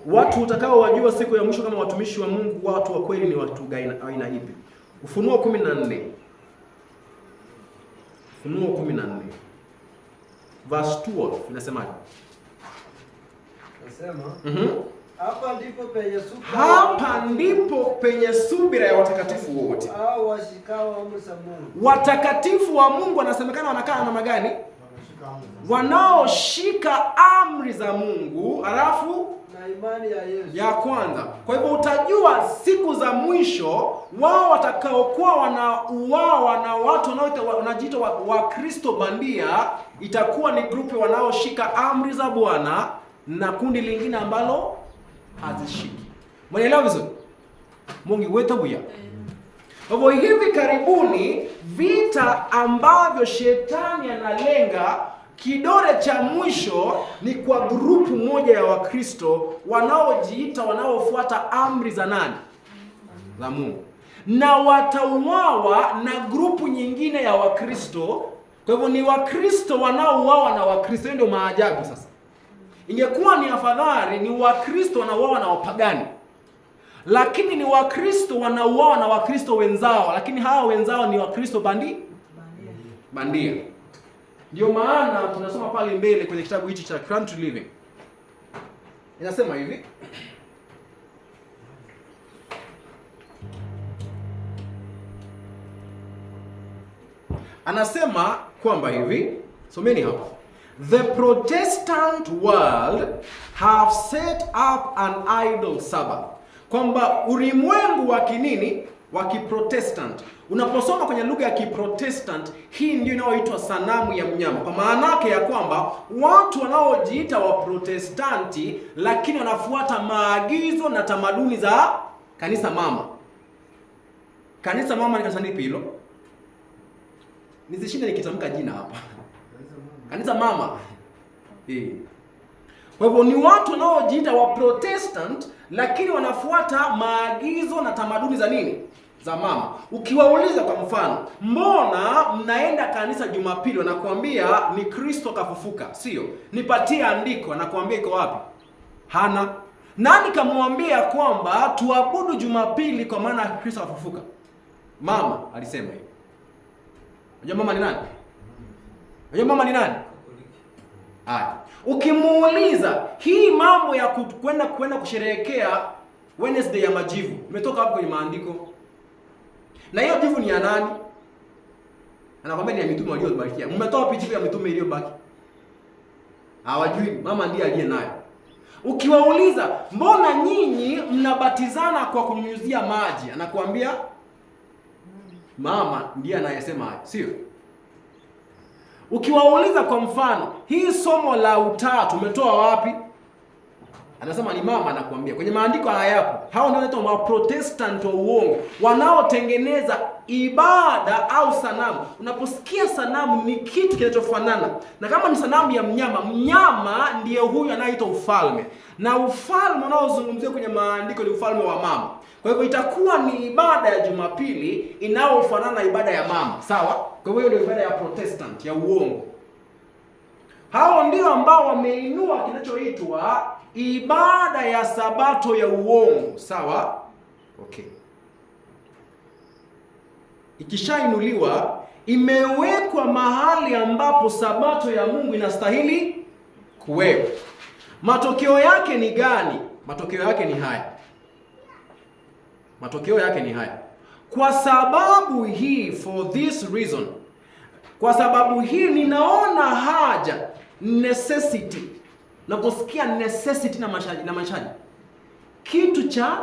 Watu utakao wajua siku ya mwisho kama watumishi wa Mungu, watu wa kweli ni watu aina ipi? Ufunuo 14. Ufunuo 14. Verse 12 inasemaje? Nasema, hapa ndipo penye subira ya watakatifu wote. Hao washikao amri za Mungu. Watakatifu wa Mungu wanasemekana wanakaa na namna gani? Wanaoshika amri za Mungu, alafu na imani ya Yesu ya kwanza. Kwa hivyo utajua siku za mwisho wao watakaokuwa wanauawa na watu wanaojiita Wakristo bandia, itakuwa ni grupu wanaoshika amri za Bwana na kundi lingine ambalo hazishiki. Mnaelewa vizuri? Mungu wetu buya. Kwa hivyo hivi karibuni vita ambavyo shetani analenga, kidole cha mwisho ni kwa grupu moja ya Wakristo wanaojiita wanaofuata amri za nani? Za Mungu. Na watauawa na grupu nyingine ya Wakristo. Kwa hivyo ni Wakristo wanaouawa na Wakristo. Ndio maajabu sasa. Ingekuwa ni afadhali ni Wakristo wanauawa na wapagani, lakini ni Wakristo wanauawa na Wakristo wenzao, lakini hawa wenzao ni Wakristo bandia. Ndio maana tunasoma pale mbele kwenye kitabu hichi cha Country Living. Inasema hivi. Anasema kwamba hivi, someni hapa. The Protestant world have set up an idol Sabbath. Kwamba ulimwengu wa kinini? Wa Kiprotestant. Unaposoma kwenye lugha ya Kiprotestant, hii ndio inayoitwa sanamu ya mnyama. Kwa maana yake ya kwamba watu wanaojiita wa Protestanti lakini wanafuata maagizo na tamaduni za kanisa mama. Kanisa mama ni kanisa lipi hilo? Nisishinde nikitamka jina hapa. Kanisa mama. Kwa hivyo ni watu wanaojiita wa Protestant lakini wanafuata maagizo na tamaduni za nini? Za mama. Ukiwauliza kwa mfano, mbona mnaenda kanisa Jumapili? Wanakuambia ni Kristo kafufuka, sio? Nipatie andiko, anakuambia iko wapi? Hana. Nani kamwambia kwamba tuabudu Jumapili kwa maana Kristo kafufuka? Mama alisema hiyo. Unajua mama ni nani? Unajua mama ni nani? Haya. Ukimuuliza hii mambo ya kwenda kusherehekea Wednesday ya majivu imetoka hapo kwenye maandiko. Na hiyo jivu ni ya nani? Anakwambia ni ya mitume waliobarikia. Mmetoa picha ya mitume iliyobaki. Hawajui mama ndiye aliye nayo. Ukiwauliza mbona nyinyi mnabatizana kwa kunyunyuzia maji? Anakuambia mama ndiye anayesema hayo, sio? Ukiwauliza kwa mfano, hii somo la utatu umetoa wapi? Anasema ni mama, anakuambia. Kwenye maandiko hayapo. Hao ndio wanaitwa wa Protestant wa uongo, wanaotengeneza ibada au sanamu. Unaposikia sanamu ni kitu kinachofanana. Na kama ni sanamu ya mnyama, mnyama ndiye huyu anaitwa ufalme. Na ufalme unaozungumzia kwenye maandiko ni ufalme wa mama. Kwa hivyo itakuwa ni ibada ya Jumapili inayofanana na ibada ya mama. Sawa? Kwa hivyo ndio ibada ya Protestant ya uongo. Hao ndio ambao wameinua kinachoitwa ibada ya Sabato ya uongo. Sawa? Okay. Ikishainuliwa imewekwa mahali ambapo sabato ya Mungu inastahili kuwepo. Matokeo yake ni gani? Matokeo yake ni haya. Matokeo yake ni haya. Kwa sababu hii, for this reason, kwa sababu hii ninaona haja, necessity. Naposikia necessity na mashaji, kitu cha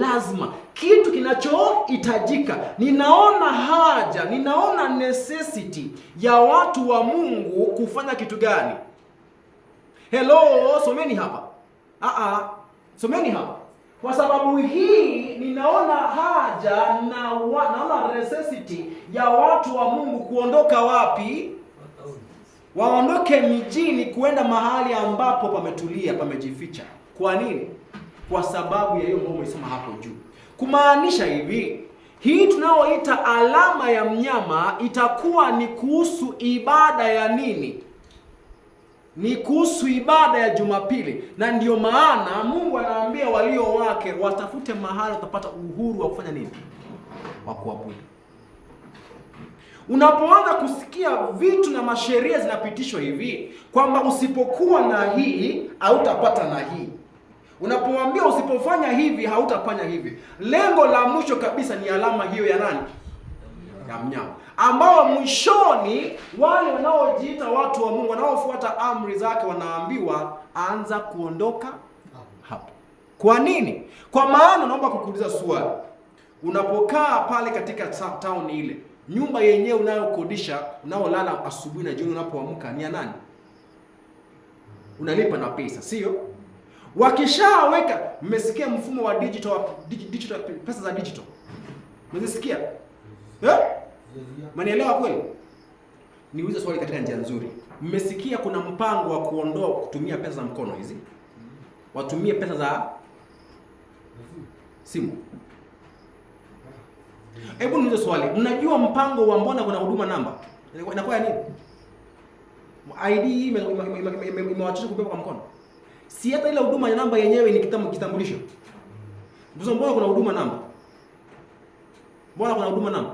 lazima, kitu kinachohitajika. Ninaona haja, ninaona necessity ya watu wa Mungu kufanya kitu gani? Hello, someni hapa. Someni hapa. Kwa sababu hii ninaona haja naona necessity ya watu wa Mungu kuondoka wapi? Waondoke mijini kuenda mahali ambapo pametulia, pamejificha. Kwa nini? Kwa sababu ya hiyo mambo umesoma hapo juu. Kumaanisha hivi, hii tunaoita alama ya mnyama itakuwa ni kuhusu ibada ya nini? Ni kuhusu ibada ya Jumapili. Na ndiyo maana Mungu anaambia walio wake watafute mahali watapata uhuru wa kufanya nini? Wa kuabudu. Unapoanza kusikia vitu na masheria zinapitishwa hivi kwamba usipokuwa na hii hautapata na hii, unapoambia usipofanya hivi hautafanya hivi, lengo la mwisho kabisa ni alama hiyo ya nani? Ya mnyama, ambao mwishoni wale wanaojiita watu wa Mungu, wanaofuata amri zake, wanaambiwa anza kuondoka hapo. Kwa nini? Kwa maana naomba kukuuliza swali. Unapokaa pale katika town ile, nyumba yenyewe unayokodisha, unaolala asubuhi na jioni unapoamka ni ya nani? Unalipa na pesa, sio? Wakishaweka, mmesikia mfumo wa digital, pesa za digital. Mmesikia? Manielewa kweli? Niulize swali katika njia nzuri. Mmesikia kuna mpango wa kuondoa kutumia pesa za mkono hizi? Watumie pesa za simu. Hebu niulize swali. Mnajua mpango wa mbona kuna huduma namba? Inakuwa ya nini? ID hii imewachosha kubeba kwa mkono. Si hata ile huduma ya namba yenyewe ni kitambulisho. Ndio mbona kuna huduma namba? Mbona kuna huduma namba?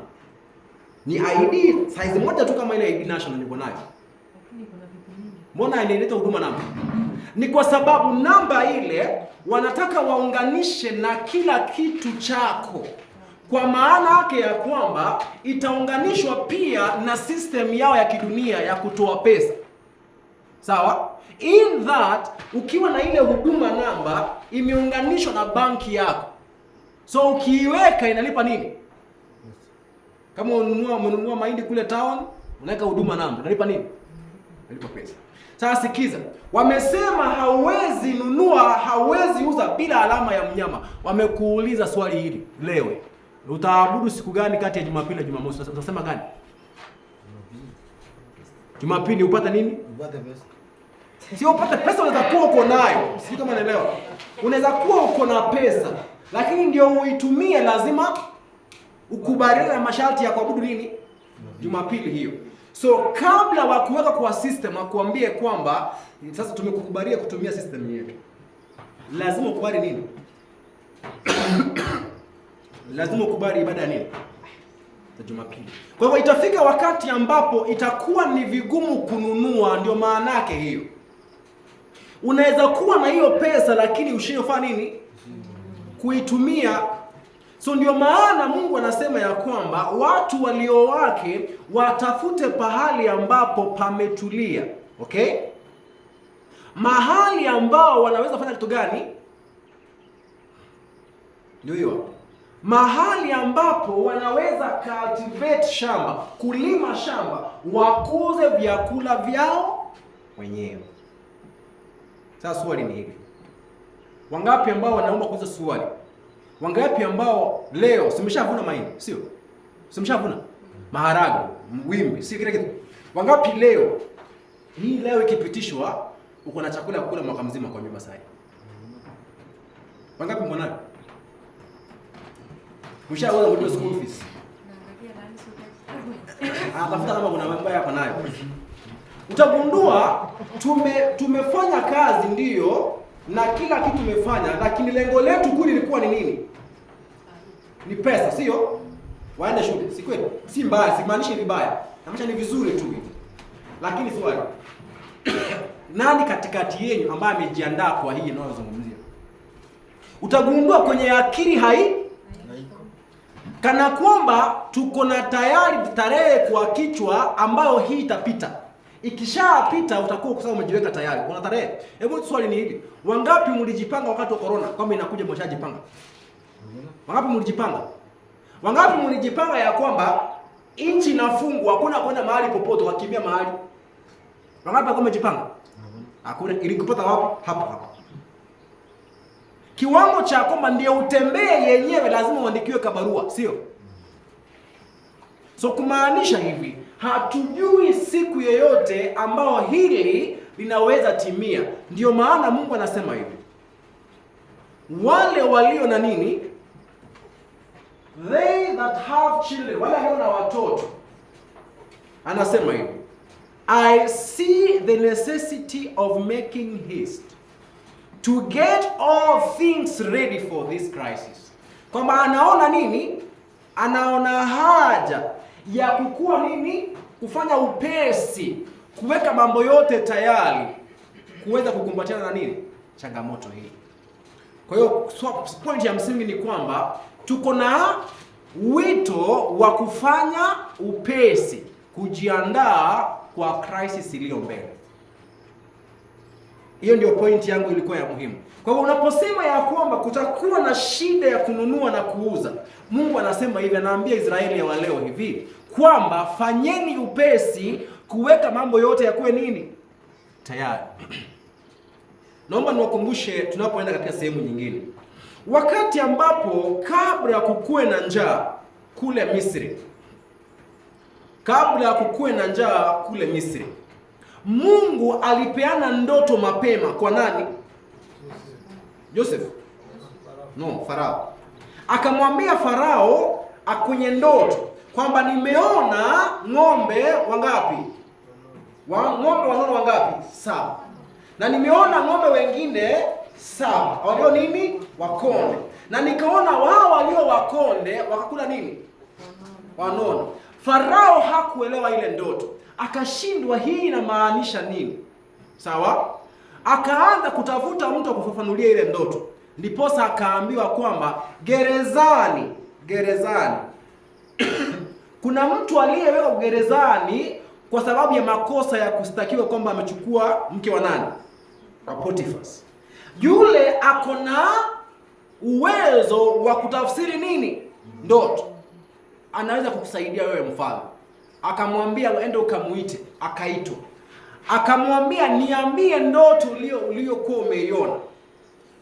Ni ID size moja tu kama ile ID national niko nayo. Lakini kuna vitu vingi. Mbona inaleta huduma namba? Ni kwa sababu namba ile wanataka waunganishe na kila kitu chako. Kwa maana yake ya kwamba itaunganishwa pia na system yao ya kidunia ya kutoa pesa. Sawa? In that ukiwa na ile huduma namba imeunganishwa na banki yako. So ukiiweka inalipa nini? Kama ununua mahindi kule town, unaweka huduma namba, unalipa nini? Unalipa pesa. Sasa sikiza, wamesema hauwezi nunua, hauwezi uza bila alama ya mnyama. Wamekuuliza swali hili leo. Utaabudu siku gani kati ya Jumapili na Jumamosi? Utasema gani? Jumapili upata nini? Upata pesa. Sio upata pesa, unaweza kuwa uko nayo. Sio kama naelewa. Unaweza kuwa uko na pesa, lakini ndio uitumie lazima ukubaliane na masharti ya kuabudu nini? Jumapili hiyo. So kabla wa kuweka kwa system akuambie kwamba sasa tumekukubalia kutumia system yetu, lazima ukubali nini? Lazima ukubali ibada ya nini? Ya Jumapili. Kwa hivyo itafika wakati ambapo itakuwa ni vigumu kununua, ndio maana yake hiyo. Unaweza kuwa na hiyo pesa lakini ushindofanya nini? Kuitumia. So ndio maana Mungu anasema ya kwamba watu walio wake watafute pahali ambapo pametulia. Okay? Mahali ambao wanaweza fanya kitu gani? Ndio hiyo. Mahali ambapo wanaweza cultivate shamba, kulima shamba, wakuze vyakula vyao wenyewe. Sasa swali ni hili. Wangapi ambao wanaomba kuuliza swali? Wangapi ambao leo simeshavuna mahindi, sio? Simeshavuna maharagwe, wimbi, sio kile kitu. Wangapi leo hii leo ikipitishwa uko na chakula kula mwaka mzima kwa nyumba sasa? Wangapi mwana? Mshaanza kulipa school fees. Tafuta kama kuna mambo hapa nayo. Utagundua tumefanya kazi ndiyo na kila kitu tumefanya, lakini lengo letu kuli lilikuwa ni nini? Ni pesa, sio? waende shule, si kweli? Si mbaya, simaanishi vibaya, namaanisha ni vizuri tu hivi. Lakini swali, nani katikati yenu ambaye amejiandaa kwa hii ninayozungumzia? Utagundua kwenye akili haiko, kana kwamba tuko na tayari tarehe kwa kichwa ambayo hii itapita. Ikishapita utakuwa kwa umejiweka tayari. Kuna tarehe. Hebu swali ni hili. Wangapi mlijipanga wakati wa corona kwamba inakuja mshajipanga? Wangapi mlijipanga? Wangapi mlijipanga ya kwamba nchi inafungwa, hakuna kwenda mahali popote, wakimbia mahali? Wangapi kama mjipanga? Hakuna. Ilikupata wapi? Hapa. Kiwango cha kwamba ndio utembee yenyewe lazima uandikiwe kabarua, sio? So kumaanisha hivi, hatujui siku yoyote ambao hili linaweza timia. Ndio maana Mungu anasema hivi, wale walio na nini? They that have children, wale walio na watoto. Anasema hivi, I see the necessity of making haste to get all things ready for this crisis. Kwamba anaona nini? Anaona haja ya kukua nini? Kufanya upesi, kuweka mambo yote tayari, kuweza kukumbatiana na nini? Changamoto hii. Kwa hiyo point ya msingi ni kwamba tuko na wito wa kufanya upesi, kujiandaa kwa crisis iliyo mbele. Hiyo ndio point yangu ilikuwa ya muhimu. Kwa hivyo unaposema ya kwamba kutakuwa na shida ya kununua na kuuza, Mungu anasema hivi, anaambia Israeli ya waleo hivi kwamba fanyeni upesi kuweka mambo yote yakuwe nini? Tayari. Naomba niwakumbushe tunapoenda katika sehemu nyingine. Wakati ambapo kabla kukuwe na njaa kule Misri. Kabla kukuwe na njaa kule Misri, Mungu alipeana ndoto mapema kwa nani? Joseph? No, Farao. Akamwambia Farao kwenye ndoto kwamba nimeona ng'ombe wangapi? Ng'ombe wanono wangapi? 7. Na nimeona ng'ombe wengine 7. Walio nini? Wakonde. Na nikaona wao walio wakonde wakakula nini? Wanono. Farao hakuelewa ile ndoto. Akashindwa hii inamaanisha nini? Sawa? Akaanza kutafuta mtu wa kufafanulia ile ndoto. Ndiposa akaambiwa kwamba gerezani kuna mtu aliyewekwa gerezani kwa sababu ya makosa ya kustakiwa kwamba amechukua mke wa nani? Wa Potiphar. Yule ako na uwezo wa kutafsiri nini? Ndoto. Anaweza kukusaidia wewe mfalme. Akamwambia ende ukamuite, akaitwa. Akamwambia niambie ndoto uliyokuwa umeiona.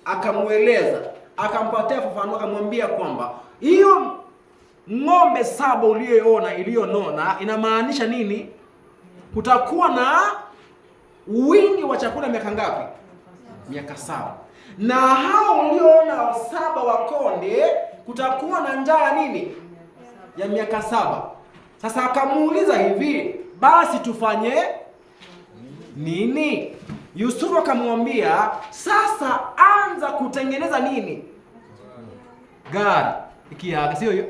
Akamueleza, akampatia fafanuo, akamwambia kwamba hiyo ng'ombe 7 uliyoiona iliyonona inamaanisha nini? Kutakuwa na wingi wa chakula miaka ngapi? Miaka 7. Na hao ulioona 7 wakonde kutakuwa na njaa nini? Ya miaka 7. Sasa akamuuliza hivi, basi tufanye nini? Yusufu akamwambia, sasa anza kutengeneza nini? Gari. Ikiaga sio hiyo?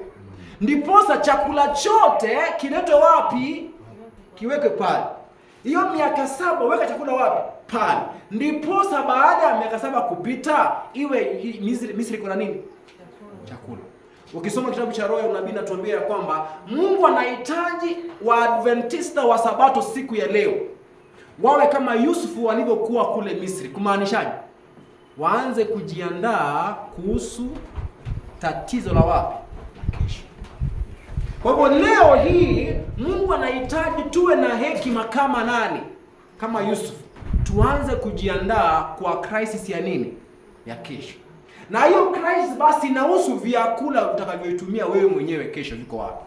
Ndiposa chakula chote kiletwe wapi? Kiweke pale. Hiyo miaka 7 weka chakula wapi? Pale. Ndiposa baada ya miaka 7 kupita iwe Misri kuna nini? Chakula. Ukisoma kitabu cha Roho ya Unabii natuambia kwamba Mungu anahitaji Waadventista wa Sabato siku ya leo wawe kama Yusufu walivyokuwa kule Misri. Kumaanishaje? Waanze kujiandaa kuhusu tatizo la wapi? La kesho. Kwa hivyo leo hii Mungu anahitaji tuwe na hekima kama nani? Kama Yusufu. Tuanze kujiandaa kwa crisis ya nini? Ya kesho. Na hiyo crisis basi inahusu vyakula utakavyoitumia wewe mwenyewe kesho viko wapi.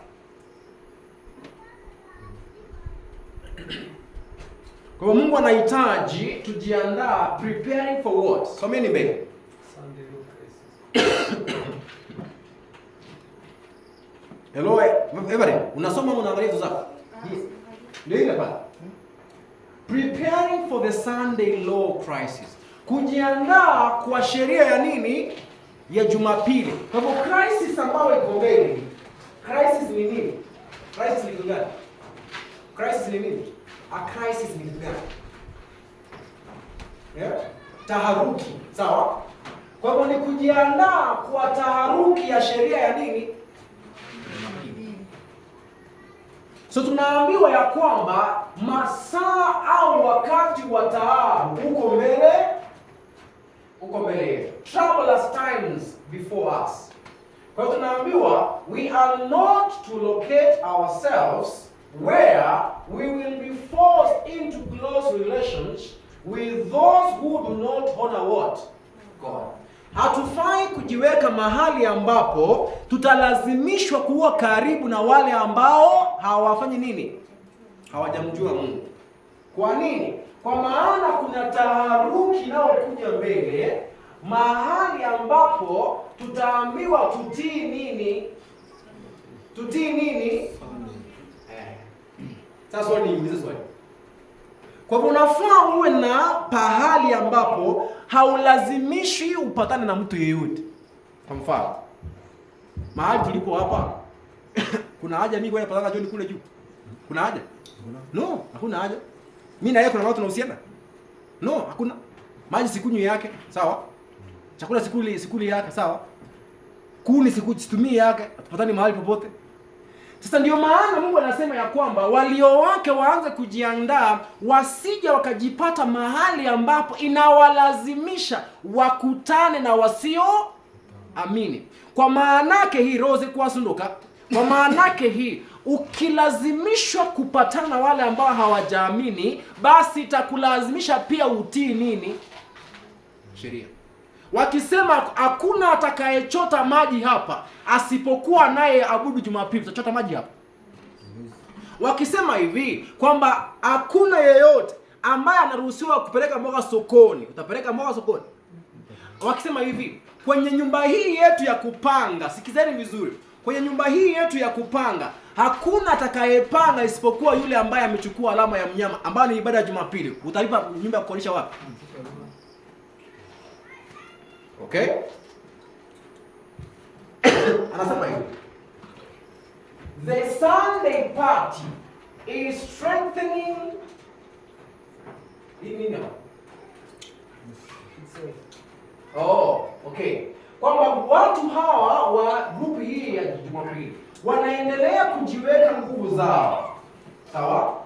Kwa hivyo Mungu anahitaji tujiandaa, preparing for what? Someni mbele. Hello, everybody. Unasoma unaangalia hizo zako? Yes. Ndio ile pale. Preparing for the Sunday law crisis. Kujiandaa kwa sheria ya nini? Ya Jumapili. Kwa hivyo crisis ambayo iko mbele, Crisis ni nini? Crisis ni kitu gani? Crisis ni nini? A crisis ni kitu gani? Yeah? Taharuki, sawa? Kwa hivyo ni kujiandaa kwa taharuki ya sheria ya nini? So tunaambiwa ya kwamba masaa au wakati wa taabu uko mbele yetu. Troublous times before us. Kwa hiyo tunaambiwa we are not to locate ourselves where we will be forced into close relations with those who do not honor what? God. Hatufai kujiweka mahali ambapo tutalazimishwa kuwa karibu na wale ambao hawafanyi nini? Hawajamjua Mungu. Kwa nini? Kwa maana kuna taharuki inayokuja mbele, mahali ambapo tutaambiwa tutii nini? Tutii nini? Sasa niulize swali. Kwa hivyo unafaa uwe na pahali ambapo haulazimishwi upatane na mtu yeyote. Kwa mfano, mahali tulipo hapa kuna haja mimi kwenda patana John kule juu? Kuna haja? No, hakuna haja. Mimi na yeye kuna watu tunahusiana? No, hakuna. Maji sikunywi yake, sawa? Chakula sikuli yake, sawa? Kuni situmii yake, tupatane mahali popote. Sasa ndio maana Mungu anasema ya kwamba walio wake waanze kujiandaa wasije wakajipata mahali ambapo inawalazimisha wakutane na wasio amini. Kwa maanake hii Rose kwa sunduka, kwa maanake hii ukilazimishwa kupatana na wale ambao hawajaamini, basi itakulazimisha pia utii nini? Sheria. Wakisema hakuna atakayechota maji hapa asipokuwa naye abudu Jumapili, utachota maji hapa. Wakisema hivi kwamba hakuna yeyote ambaye anaruhusiwa kupeleka mboga sokoni, utapeleka mboga sokoni. Wakisema hivi kwenye nyumba hii yetu ya kupanga, sikizeni vizuri, kwenye nyumba hii yetu ya kupanga hakuna atakayepanga isipokuwa yule ambaye amechukua alama ya mnyama ambayo ni ibada ya Jumapili, utalipa nyumba ya kukodisha wapi? Okay? Anasema hivi. The Sunday party is strengthening nini? Oh, okay. Kwamba watu hawa wa grupu hii ya Jumapili wanaendelea kujiweka nguvu zao. Sawa?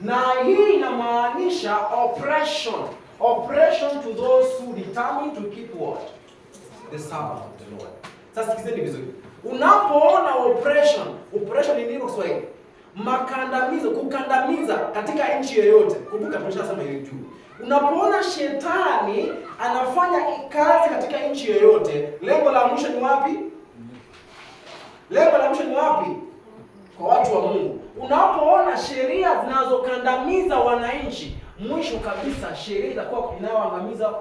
Na hii inamaanisha oppression to those who determine to keep what? The Sabbath of the Lord. Sasa sikizeni vizuri. Unapoona oppression ni nini kwa Kiswahili? Makandamizo, kukandamiza katika nchi yoyote. Kumbuka tunashasema hiyo juu. Unapoona shetani anafanya kazi katika nchi yoyote, lengo la mwisho ni wapi? Lengo la mwisho ni wapi? Kwa watu wa Mungu. Unapoona sheria zinazokandamiza wananchi, mwisho kabisa sheria itakuwa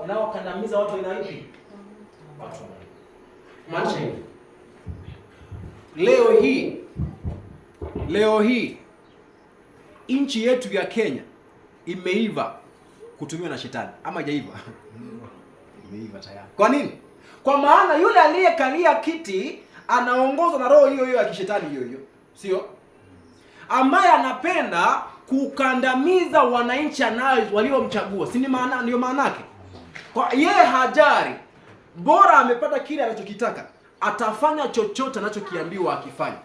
inayokandamiza watu ina ipi? Watu wa Mungu. Maanisha hivi. Leo hii nchi yetu ya Kenya imeiva kutumiwa na shetani ama hajaiva? Imeiva tayari. Kwa nini? Kwa maana yule aliyekalia kiti anaongozwa na roho hiyo ya kishetani hiyo. Sio? Ambaye anapenda kukandamiza wananchi waliomchagua. Si ndio maana yake? Kwa yeye hajari, bora amepata kile anachokitaka, atafanya chochote anachokiambiwa akifanya.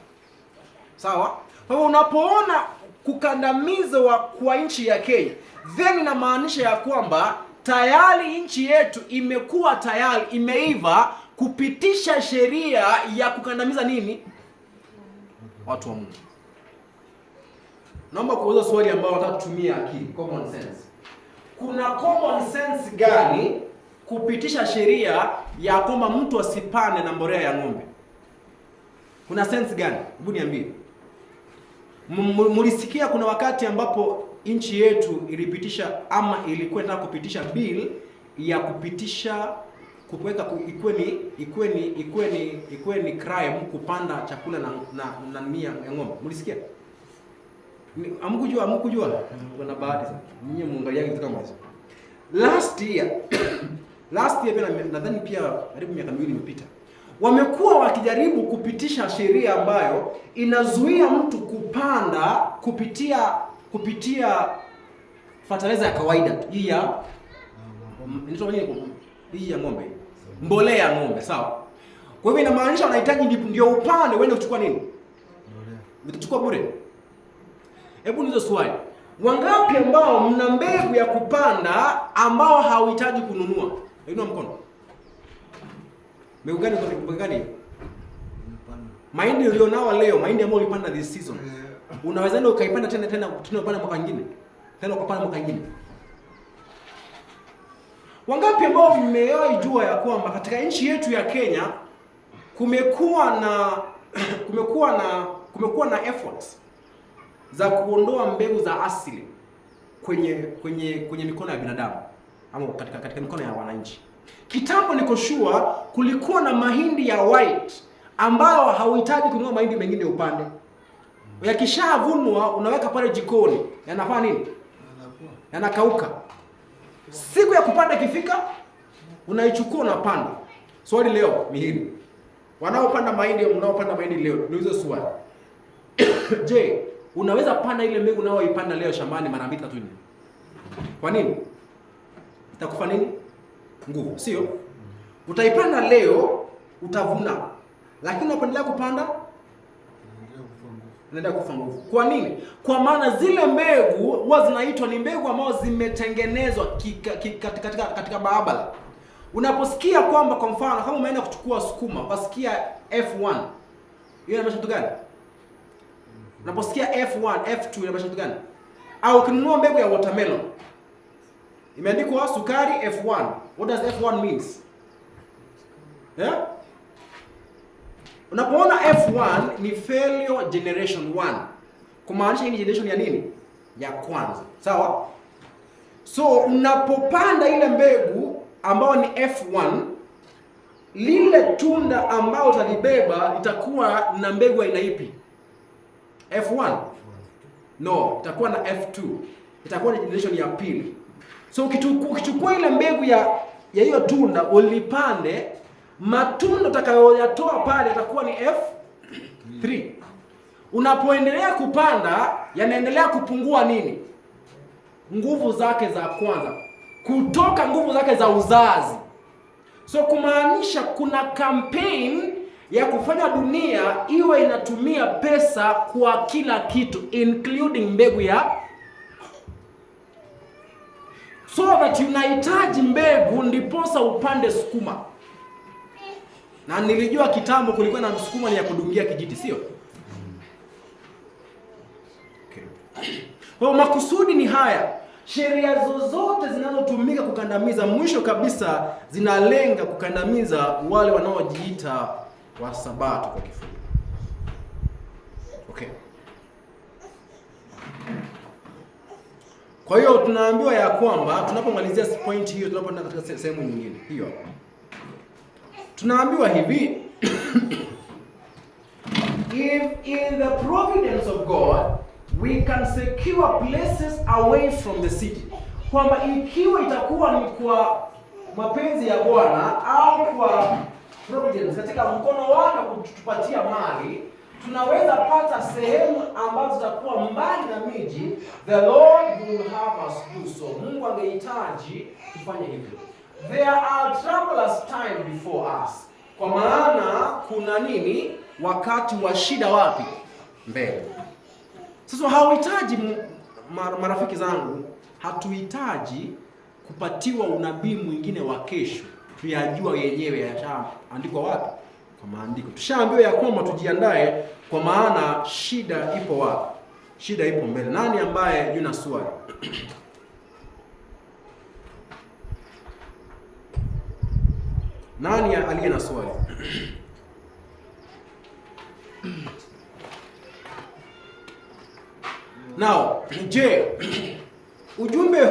Sawa? Kwa hiyo unapoona kukandamizwa kwa nchi ya Kenya, then inamaanisha ya kwamba tayari nchi yetu imekuwa tayari imeiva kupitisha sheria ya kukandamiza nini? Watu wa Mungu. Naomba kuuliza swali ambalo nataka kutumia akili, common sense. Kuna common sense gani kupitisha sheria ya kwamba mtu asipane na mbolea ya ng'ombe? Kuna sense gani? Hebu niambie. Mulisikia kuna wakati ambapo nchi yetu ilipitisha ama ilikuwa inataka kupitisha bill ya kupitisha kuweka ikuwe ni crime kupanda chakula na nia ya ng'ombe. Mulisikia? Hamkujua? Kuna bahati sana. Ninyi muangalia kitu kama hizo. Last year pia nadhani pia karibu miaka miwili imepita. wamekuwa wakijaribu kupitisha sheria ambayo inazuia mtu kupanda kupitia fertilizer ya kawaida hii ya hii ya ng'ombe, mbolea ya ng'ombe, sawa. Kwa hivyo inamaanisha unahitaji ndio upande uende kuchukua nini? Utachukua bure. Hebu nizo swali. Wangapi ambao mna mbegu ya kupanda ambao hauhitaji kununua? Inua mkono. Mbegu gani? Mahindi ulionao leo, mahindi ambayo ulipanda this season. Unaweza ndio ukaipanda tena upanda mwaka mwingine. Tena ukapanda mwaka mwingine. Wangapi ambao mmewahi jua ya kwamba katika nchi yetu ya Kenya kumekuwa na efforts za kuondoa mbegu za asili kwenye mikono ya binadamu ama katika mikono ya wananchi. Kitambo niko sure kulikuwa na mahindi ya white ambayo hauhitaji kununua mahindi mengine upande. Yakishavunwa unaweka pale jikoni. Yanafanya nini? Yanakauka. Siku ya kupanda ikifika unaichukua unapanda. Swali leo ni hili. Wanaopanda mahindi leo, niulize swali. Je, unaweza panda ile mbegu unayoipanda leo shambani mara 2 3 4? Kwa nini? Itakufa nini? Nguvu, sio? Utaipanda leo, utavuna. Lakini unapoendelea kupanda unaendelea kufa nguvu. Kwa nini? Kwa maana zile mbegu huwa zinaitwa ni mbegu ambazo zimetengenezwa katika maabara. Unaposikia kwamba kwa mfano kama umeenda kuchukua sukuma, wasikia F1. Hiyo inamaanisha kitu gani? Unaposikia F1, F2 inamaanisha kitu gani? Au ukinunua mbegu ya watermelon, imeandikwa sukari F1. What does F1 means? Yeah? Unapoona F1 ni failure generation 1. Kumaanisha hii ni generation ya nini? Ya kwanza. Sawa? So unapopanda ile mbegu ambao ni F1, lile tunda ambao utalibeba itakuwa na mbegu aina ipi? F1? No, itakuwa na F2. Itakuwa ni generation ya pili. So ukichukua ile mbegu ya hiyo tunda ulipande, matunda utakayoyatoa pale yatakuwa ni F3. Unapoendelea kupanda, yanaendelea kupungua nini? Nguvu zake za kwanza. Kutoka nguvu zake za uzazi. So kumaanisha kuna campaign ya kufanya dunia iwe inatumia pesa kwa kila kitu including mbegu ya, so that unahitaji mbegu ndiposa upande sukuma. Na nilijua kitambo kulikuwa na sukuma ni ya kudungia kijiti, sio? Okay. Kwa makusudi ni haya. Sheria zozote zinazotumika kukandamiza, mwisho kabisa zinalenga kukandamiza wale wanaojiita wa Sabato kwa kifupi. Okay. Kwa hiyo tunaambiwa ya kwamba tunapomalizia point hiyo, tunapoenda katika sehemu nyingine hiyo, tunaambiwa hivi if in the providence of God we can secure places away from the city, kwamba ikiwa itakuwa ni kwa mapenzi ya Bwana au kwa providence katika mkono wake kutupatia mali, tunaweza pata sehemu ambazo zitakuwa mbali na miji. The Lord will have us do so. Mungu angehitaji tufanye hivyo. There are troublous time before us. Kwa maana kuna nini? Wakati wa shida wapi? Mbele. Sasa hauhitaji, marafiki zangu, hatuhitaji kupatiwa unabii mwingine wa kesho. Tuyajua yenyewe yashaandikwa wapi? Kwa maandiko. Tushaambiwa ya kwamba tujiandae, kwa maana shida ipo wapi? Shida ipo mbele. Nani ambaye yuna swali? Nani aliye na swali? Now, je, ujumbe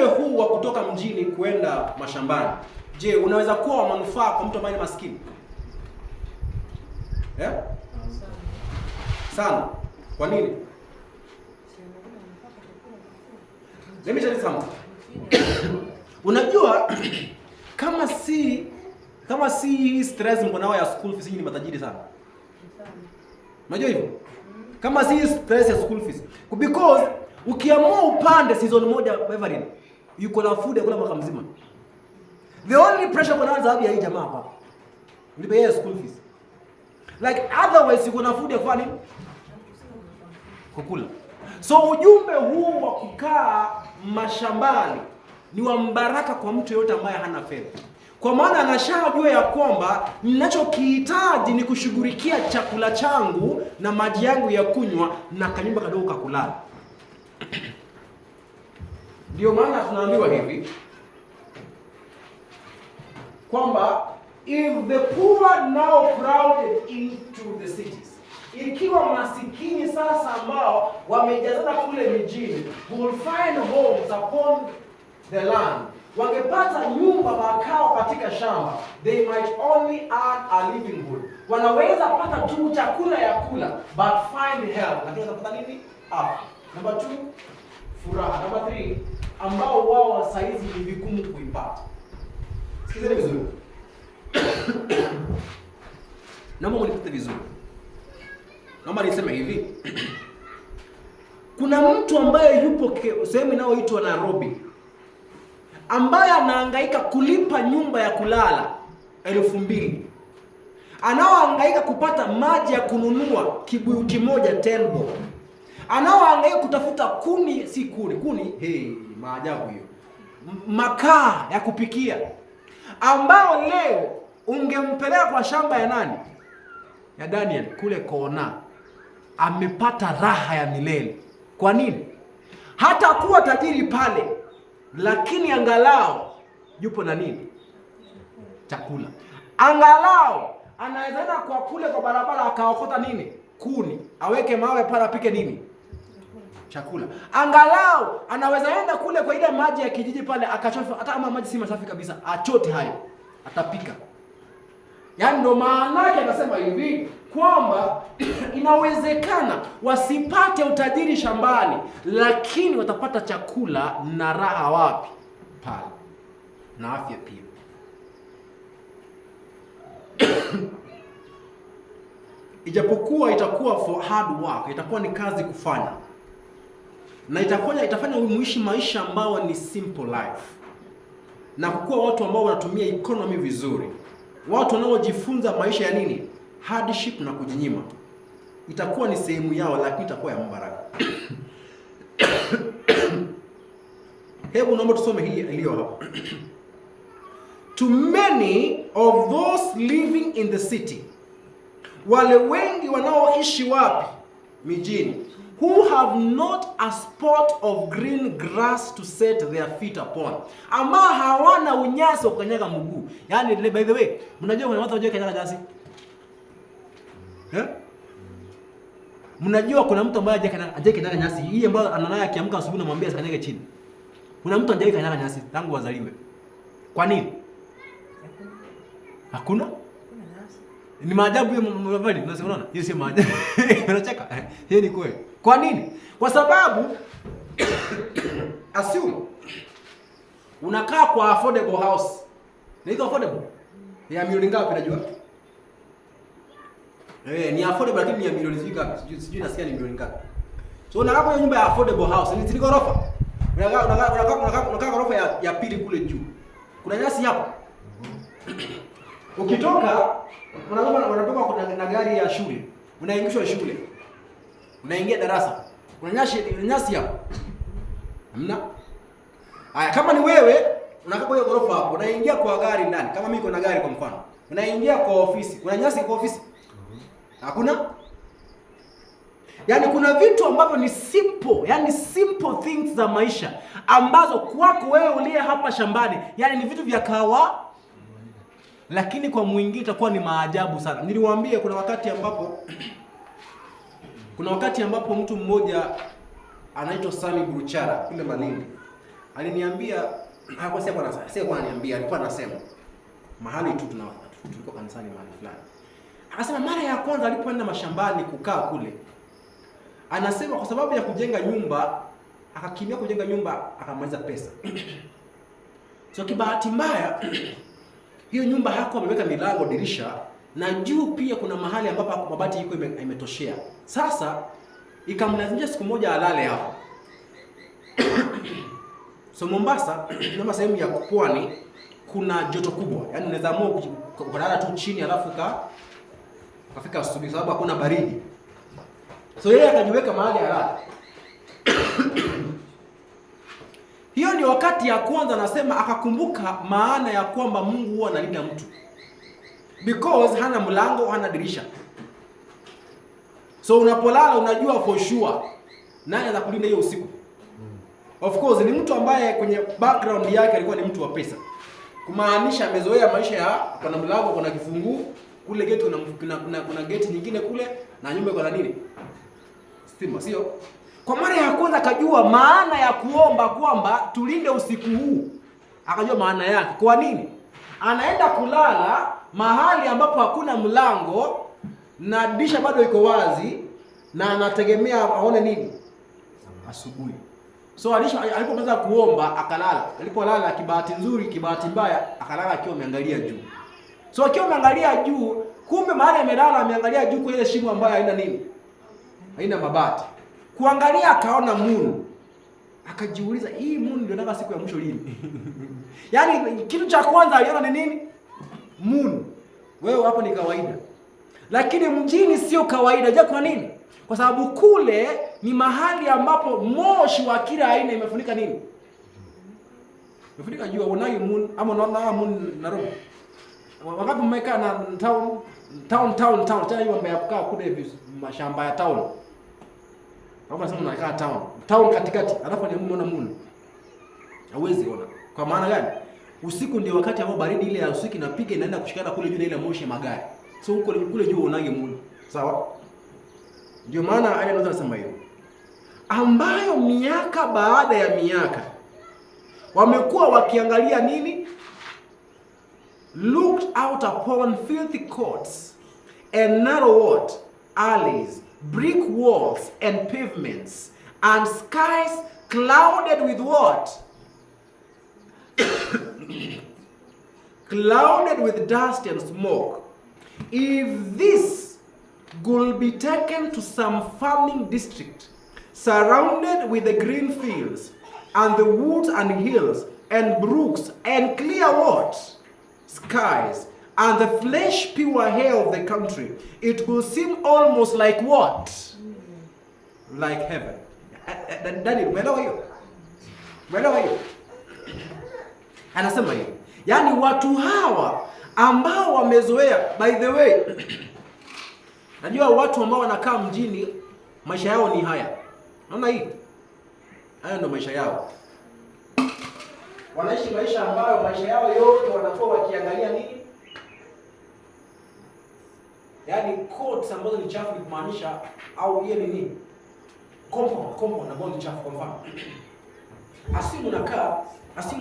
huu wa kutoka mjini kwenda mashambani, je, unaweza kuwa wa manufaa kwa mtu ambaye ni maskini? Yeah? Sana. Kwa nini? Let me tell you something. Unajua kama si Kama si stress mko nao ya school fees, ni matajiri sana. Unajua hivyo? Kama si stress ya school fees. Because ukiamua upande season moja Everin, yuko na food ya kula mwaka mzima. The only pressure kuna sababu ya hii jamaa hapa. Ulipe yeye school fees. Like otherwise yuko na food ya kufanya nini? Kukula. So ujumbe huu wa kukaa mashambani ni wa mbaraka kwa mtu yote ambaye hana fedha. Kwa maana anashajua ya kwamba ninachokihitaji ni kushughulikia chakula changu na maji yangu ya kunywa na kanyumba kadogo kakulala. Ndio maana tunaambiwa hivi kwamba if the poor now crowded into the cities, ikiwa masikini sasa ambao wamejazana kule mijini, will find homes upon the land, wangepata nyumba makao katika shamba, they might only earn a livelihood. Wanaweza pata tu chakula ya kula, but find help. Lakini watapata nini? Number 2, furaha. Number 3, ambao wao saizi ni vigumu kuipata. Sikizeni vizuri. Naomba mnipate vizuri. Naomba niseme hivi. Kuna mtu ambaye yupo sehemu inayoitwa Nairobi, ambaye anahangaika kulipa nyumba ya kulala 2,000. Anaohangaika kupata maji ya kununua kibuyu kimoja 10 bob. Anaohangaika kutafuta kuni, maajabu hiyo. Makaa ya kupikia, ambao leo ungempeleka kwa shamba ya nani? Ya Daniel kule kona, amepata raha ya milele. Kwa nini? Hata kuwa tajiri pale, lakini angalau yupo na nini? Chakula. Angalau anaweza kwa kule kwa barabara akaokota nini? Kuni. Aweke mawe pale apike nini? Chakula. Angalau anaweza enda kule kwa ile maji ya kijiji pale akachofa, hata kama maji si masafi kabisa, achote hayo, atapika. Yaani ndo maana yake anasema hivi kwamba inawezekana wasipate utajiri shambani, lakini watapata chakula na raha wapi? Pale. Na afya pia. Ijapokuwa itakuwa for hard work, itakuwa ni kazi kufanya. Na itafanya muishi maisha ambao ni simple life. Na kukuwa watu ambao wanatumia economy vizuri. Watu wanaojifunza maisha ya nini? Hardship na kujinyima. Itakuwa ni sehemu yao, lakini itakuwa ya mbaraka. Hebu naomba tusome hii iliyo hapa. To many of those living in the city, wale wengi wanaoishi wapi? Mijini. Who have not a spot of green grass to set their feet upon. Ama hawana unyasi wa kukanyaga mguu. Yaani by the way, mnajua kuna watu wajua kanyaga nyasi? Mnajua kuna mtu ambaye hajawahi kanyaga nyasi. Hii ambayo ananaye akiamka asubuhi namwambia asikanyage chini. Kuna mtu hajawahi kanyaga nyasi tangu wazaliwe. Kwa nini? Hakuna? Ni maajabu hiyo mnavali, unaona? Hiyo si maajabu. Unacheka? Hiyo ni kweli. Kwa nini? Kwa sababu assume unakaa kwa affordable house. Ni hizo affordable? Ya milioni ngapi unajua? Ni affordable lakini ya milioni ngapi? Sijui nasikia ni milioni ngapi. So unakaa kwa nyumba ya affordable house, ni ghorofa. Unakaa ghorofa ya pili kule juu. Kuna nyasi hapo. Ukitoka unatoka na gari ya shule. Unaingishwa shule. Unaingia darasa. Kuna nyasi hapo. Hamna? Haya, kama ni wewe unakaa kwa ghorofa hapo, unaingia kwa gari ndani. Kama mimi niko na gari kwa mfano. Unaingia kwa ofisi. Kuna nyasi kwa ofisi? Hakuna? Yaani kuna vitu ambavyo ni simple, yani simple things za maisha ambazo kwako wewe uliye hapa shambani, yani ni vitu vya kawa, lakini kwa mwingine itakuwa ni maajabu sana. Niliwaambia kuna wakati ambapo mtu mmoja anaitwa Sami Buruchara kule Malindi. Aliniambia, alikuwa anasema mahali tu tulikuwa kanisani mahali fulani. Akasema mara ya kwanza alipoenda mashambani kukaa kule, anasema kwa sababu ya kujenga nyumba, akakimbia kujenga nyumba, akamaliza pesa. So kibahati mbaya hiyo nyumba hakuwa ameweka milango, dirisha, na juu pia kuna mahali ambapo mabati iko imetoshea. Sasa ikamlazimisha siku moja alale hapo. So Mombasa kama sehemu ya pwani kuna joto kubwa. Yaani unaweza amua kulala tu chini alafu ukafika asubuhi sababu hakuna baridi. So yeye akajiweka mahali alale. Hiyo ni wakati ya kwanza anasema akakumbuka maana ya kwamba Mungu huwa analinda mtu. Because hana mlango, hana dirisha. So unapolala unajua for sure nani anaweza kulinda hiyo usiku. Of course ni mtu ambaye kwenye background yake alikuwa ni mtu wa pesa. Kumaanisha amezoea maisha ya kuna mlango, kuna kifunguu, kule gate kuna gate nyingine kule na nyumba iko na nini? Stima, sio? Kwa mara ya kwanza akajua maana ya kuomba kwamba tulinde usiku huu. Akajua maana yake. Kwa nini? Anaenda kulala mahali ambapo hakuna mlango na dirisha bado iko wazi na anategemea aone nini? Asubuhi. So alipoanza kuomba akalala. Alipolala kibahati nzuri, kibahati mbaya akalala akiwa ameangalia juu. So akiwa ameangalia juu, kumbe mahali amelala ameangalia juu kwa ile shimo ambayo haina nini? Haina mabati. Kuangalia akaona moon. Akajiuliza hii moon ndio nataka siku ya mwisho lini? Yaani kitu cha kwanza aliona ni nini? Moon. Wewe hapo ni kawaida. Lakini mjini sio kawaida. Je, kwa nini? Kwa sababu kule ni mahali ambapo moshi wa kila aina imefunika nini? Imefunika jua. Unayo moon ama unaona moon Nairobi. Wakati mmekaa na town tena hiyo ambaye kukaa kule mashamba ya town. Hapo nasema unakaa town katikati, alafu ni muone moon. Hauwezi ona. Kwa maana gani? Usiku ndio wakati ambao baridi ile ya usiku inapiga inaenda kushikana kule juu na ile moshi ya magari. So huko kule juu unaona moon. Sawa? Ndio maana aya ndio anasema hiyo. Ambayo miaka baada ya miaka wamekuwa wakiangalia nini? Looked out upon filthy courts and narrow what? Alleys, brick walls and pavements, and skies clouded with what? Clouded with dust and smoke. If this could be taken to some farming district, surrounded with the green fields, and the woods and hills, and brooks, and clear what? Skies, and the flesh pure air of the country, it will seem almost like what? Like heaven. Daniel, umeelewa hiyo? Umeelewa hiyo? Anasema hiyo. Yaani watu hawa ambao wamezoea, by the way, najua watu ambao wanakaa mjini maisha yao ni haya. Unaona hii? Haya ndio maisha yao. Wanaishi maisha ambayo maisha yao yote wanakuwa wakiangalia nini? Yaani courts ambazo ni chafu kumaanisha au yeye ni nini? Compound ambazo ni chafu kwa mfano. Asimu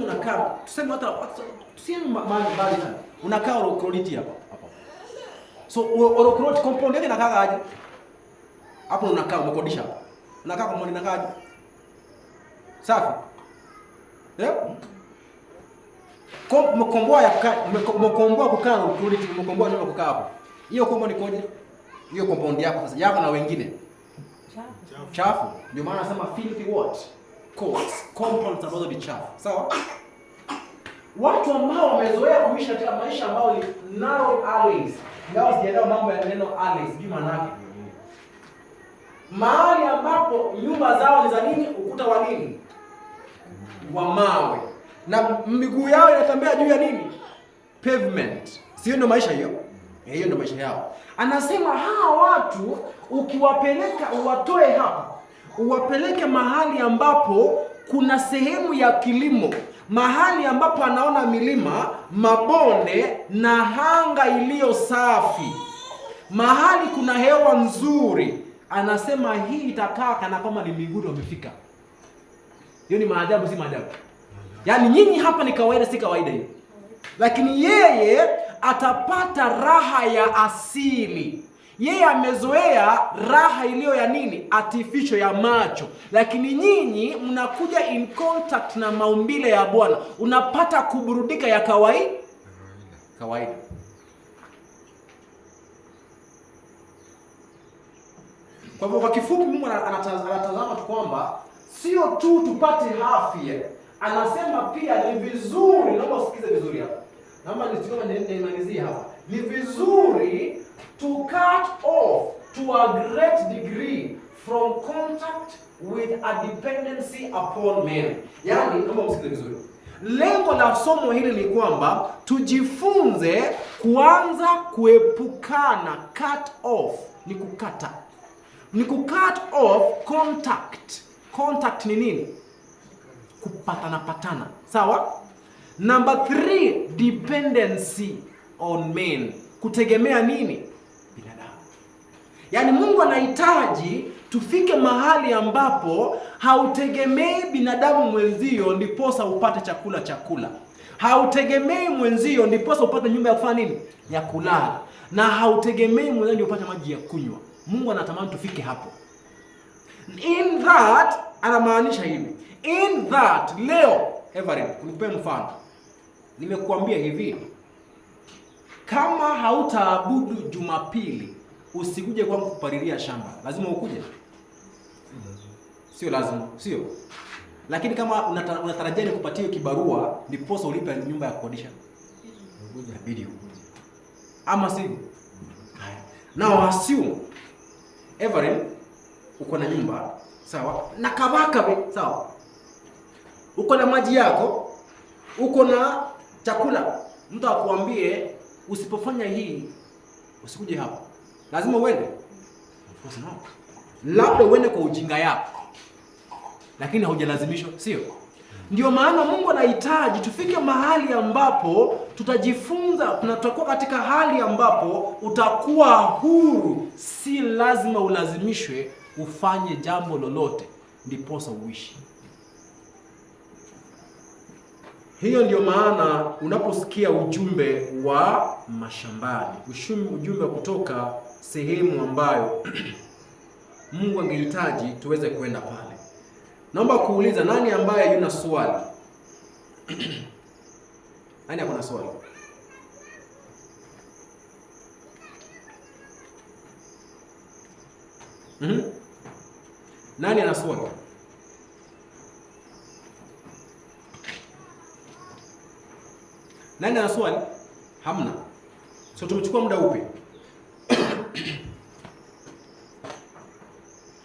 unakaa tuseme hata tuseme mahali mbali sana. Unakaa Orokoriti hapa. So Orokoriti compound yake inakaa aje? Hapo unakaa umekodisha hapa. Unakaa kwa mwani unakaa aje? Safi. Umekomboa kukaa Orokoriti, umekomboa nyumba kukaa hapo. Hiyo compound ikoje? Hiyo compound yako sasa yako na wengine. Chafu. Ndio maana nasema filthy what? Courts, compounds ambazo ni chafu. Sawa? Watu ambao wamezoea kuishi katika maisha ambao ni narrow alleys. Ingawa sijaelewa mambo ya neno alleys, sijui maana yake. Mahali ambapo nyumba zao ni za nini? Ukuta wa nini? Wa mawe. Na miguu yao inatembea juu ya nini? Pavement. Sio ndio maisha hiyo? Hiyo ndio maisha yao. Anasema hawa watu ukiwapeleka uwatoe hapa, uwapeleke mahali ambapo kuna sehemu ya kilimo, mahali ambapo anaona milima, mabonde na anga iliyo safi, mahali kuna hewa nzuri. Anasema hii itakaa kana kama ni mbinguni wamefika. Hiyo ni maajabu, si maajabu? Yaani nyinyi hapa ni kawaida, si kawaida hiyo. Lakini yeye atapata raha ya asili. Yeye amezoea raha iliyo ya nini? Artificial, ya macho. Lakini nyinyi mnakuja in contact na maumbile ya Bwana. Unapata kuburudika ya kawaida. kawaida. Kwa hivyo kwa kifupi, Mungu anatazama tu kwamba sio tu tupate afya, anasema pia ni vizuri, naomba usikize vizuri hapa. Naomba nimalizie hapa. Ni vizuri to cut off to a great degree from contact with a dependency upon men. Yaani, naomba usikize vizuri. Lengo la somo hili ni kwamba tujifunze kuanza kuepukana, cut off ni kukata. Ni kucut off contact. Contact ni nini? Kupatana. Sawa? Number 3, dependency on men. Kutegemea nini? Binadamu. Yaani Mungu anahitaji tufike mahali ambapo hautegemei binadamu mwenzio ndiposa upate chakula. Hautegemei mwenzio ndiposa upate nyumba ya kufanya nini? Ya kulala. Na hautegemei mwenzio ndio upate maji ya kunywa. Mungu anatamani tufike hapo. In that, anamaanisha hivi. In that, leo, Everett, nikupe mfano. Nimekuambia hivi. Kama hautaabudu Jumapili, usikuje kwangu kupalilia shamba. Lazima ukuje? Sio lazima, sio? Lakini kama unatarajia nikupatie kibarua, ndiposa ulipe nyumba ya kukodisha, inabidi ukuje. Ama sivyo? Haya. Now assume Everett, uko na nyumba, sawa? Na kabaka, sawa? Uko na maji yako, uko na chakula. Mtu akwambie usipofanya hii usikuje hapa. Lazima uende? Of course no. Labda uende kwa ujinga yako, lakini haujalazimishwa, sio? Ndio maana Mungu anahitaji tufike mahali ambapo tutajifunza, tutakuwa katika hali ambapo utakuwa huru, si lazima ulazimishwe ufanye jambo lolote ndiposa uishi. Hiyo ndio maana unaposikia ujumbe wa mashambani, ujumbe kutoka sehemu ambayo Mungu angehitaji tuweze kwenda pale. Naomba kuuliza, nani ambaye yuna swali? Nani akona swali? Nani ana swali? Nani ana swali? Hamna. So tumechukua muda upi?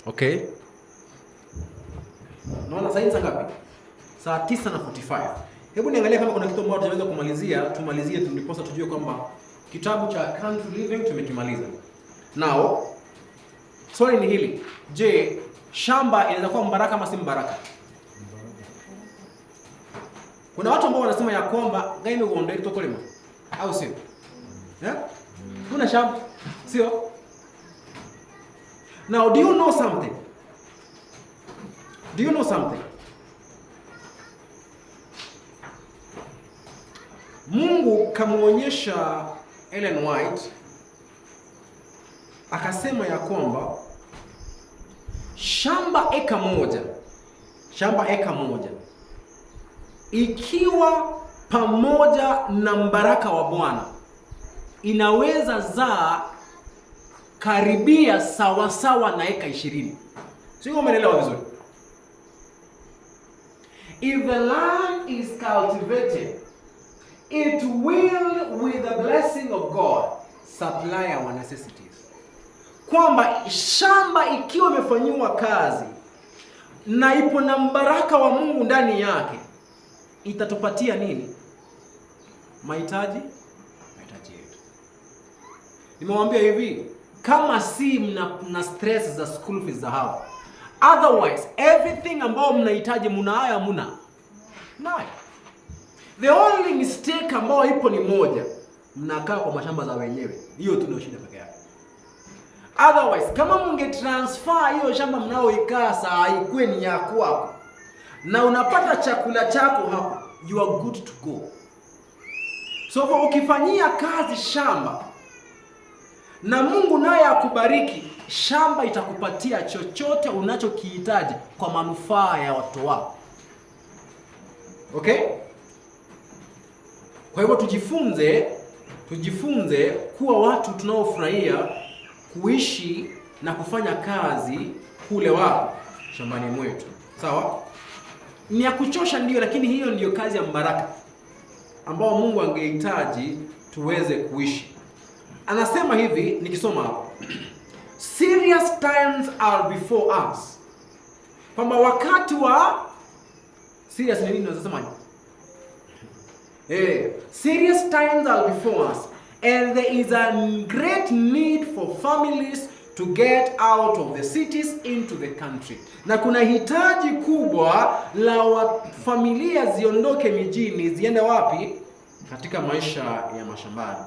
Okay. Naona saa hizi ngapi? Saa 9:45. Hebu niangalia kama kuna kitu ambacho tunaweza kumalizia, tumalizie tuliposa tujue kwamba kitabu cha Country Living tumekimaliza. Now, swali ni hili. Je, shamba inaweza kuwa mbaraka ama si mbaraka? Kuna watu ambao wanasema ya kwamba gaini uondoe tukolema au sio? Kuna shamba, sio? Now, do you know something? Do you know something? Mungu kamuonyesha Ellen White akasema ya kwamba shamba eka moja ikiwa pamoja na mbaraka wa Bwana inaweza zaa karibia sawasawa na eka 20. Sio, umeelewa vizuri? If the land is cultivated, it will, with the blessing of God, supply our necessities. Kwamba shamba ikiwa imefanywa kazi na ipo na mbaraka wa Mungu ndani yake, itatupatia nini? Mahitaji yetu. Nimewambia hivi, kama si mna stress za school fees za hao, otherwise everything ambao mnahitaji mnayo hamna. Nayo. The only mistake ambao ipo ni moja, mnakaa kwa mashamba za wenyewe. Hiyo tu ndio shida pekee yake. Otherwise, kama munge transfer hiyo shamba mnaoikaa saa ikue ni ya kwako na unapata chakula chako hapo, you are good to go. So ukifanyia kazi shamba na Mungu naye akubariki, shamba itakupatia chochote unachokihitaji kwa manufaa ya watoto wako. Okay? Kwa hivyo tujifunze tujifunze kuwa watu tunaofurahia kuishi na kufanya kazi kule wapi? Shambani mwetu. Sawa? Ni ya kuchosha ndio, lakini hiyo ndiyo kazi ya mbaraka ambao Mungu angehitaji tuweze kuishi. Anasema hivi, nikisoma hapo. Serious times are before us. Kwamba wakati wa serious ni nini unasema? Serious times are before us and there is a great need for families to get out of the cities into the country. Na kuna hitaji kubwa la familia ziondoke mijini ziende wapi? Katika maisha ya mashambani.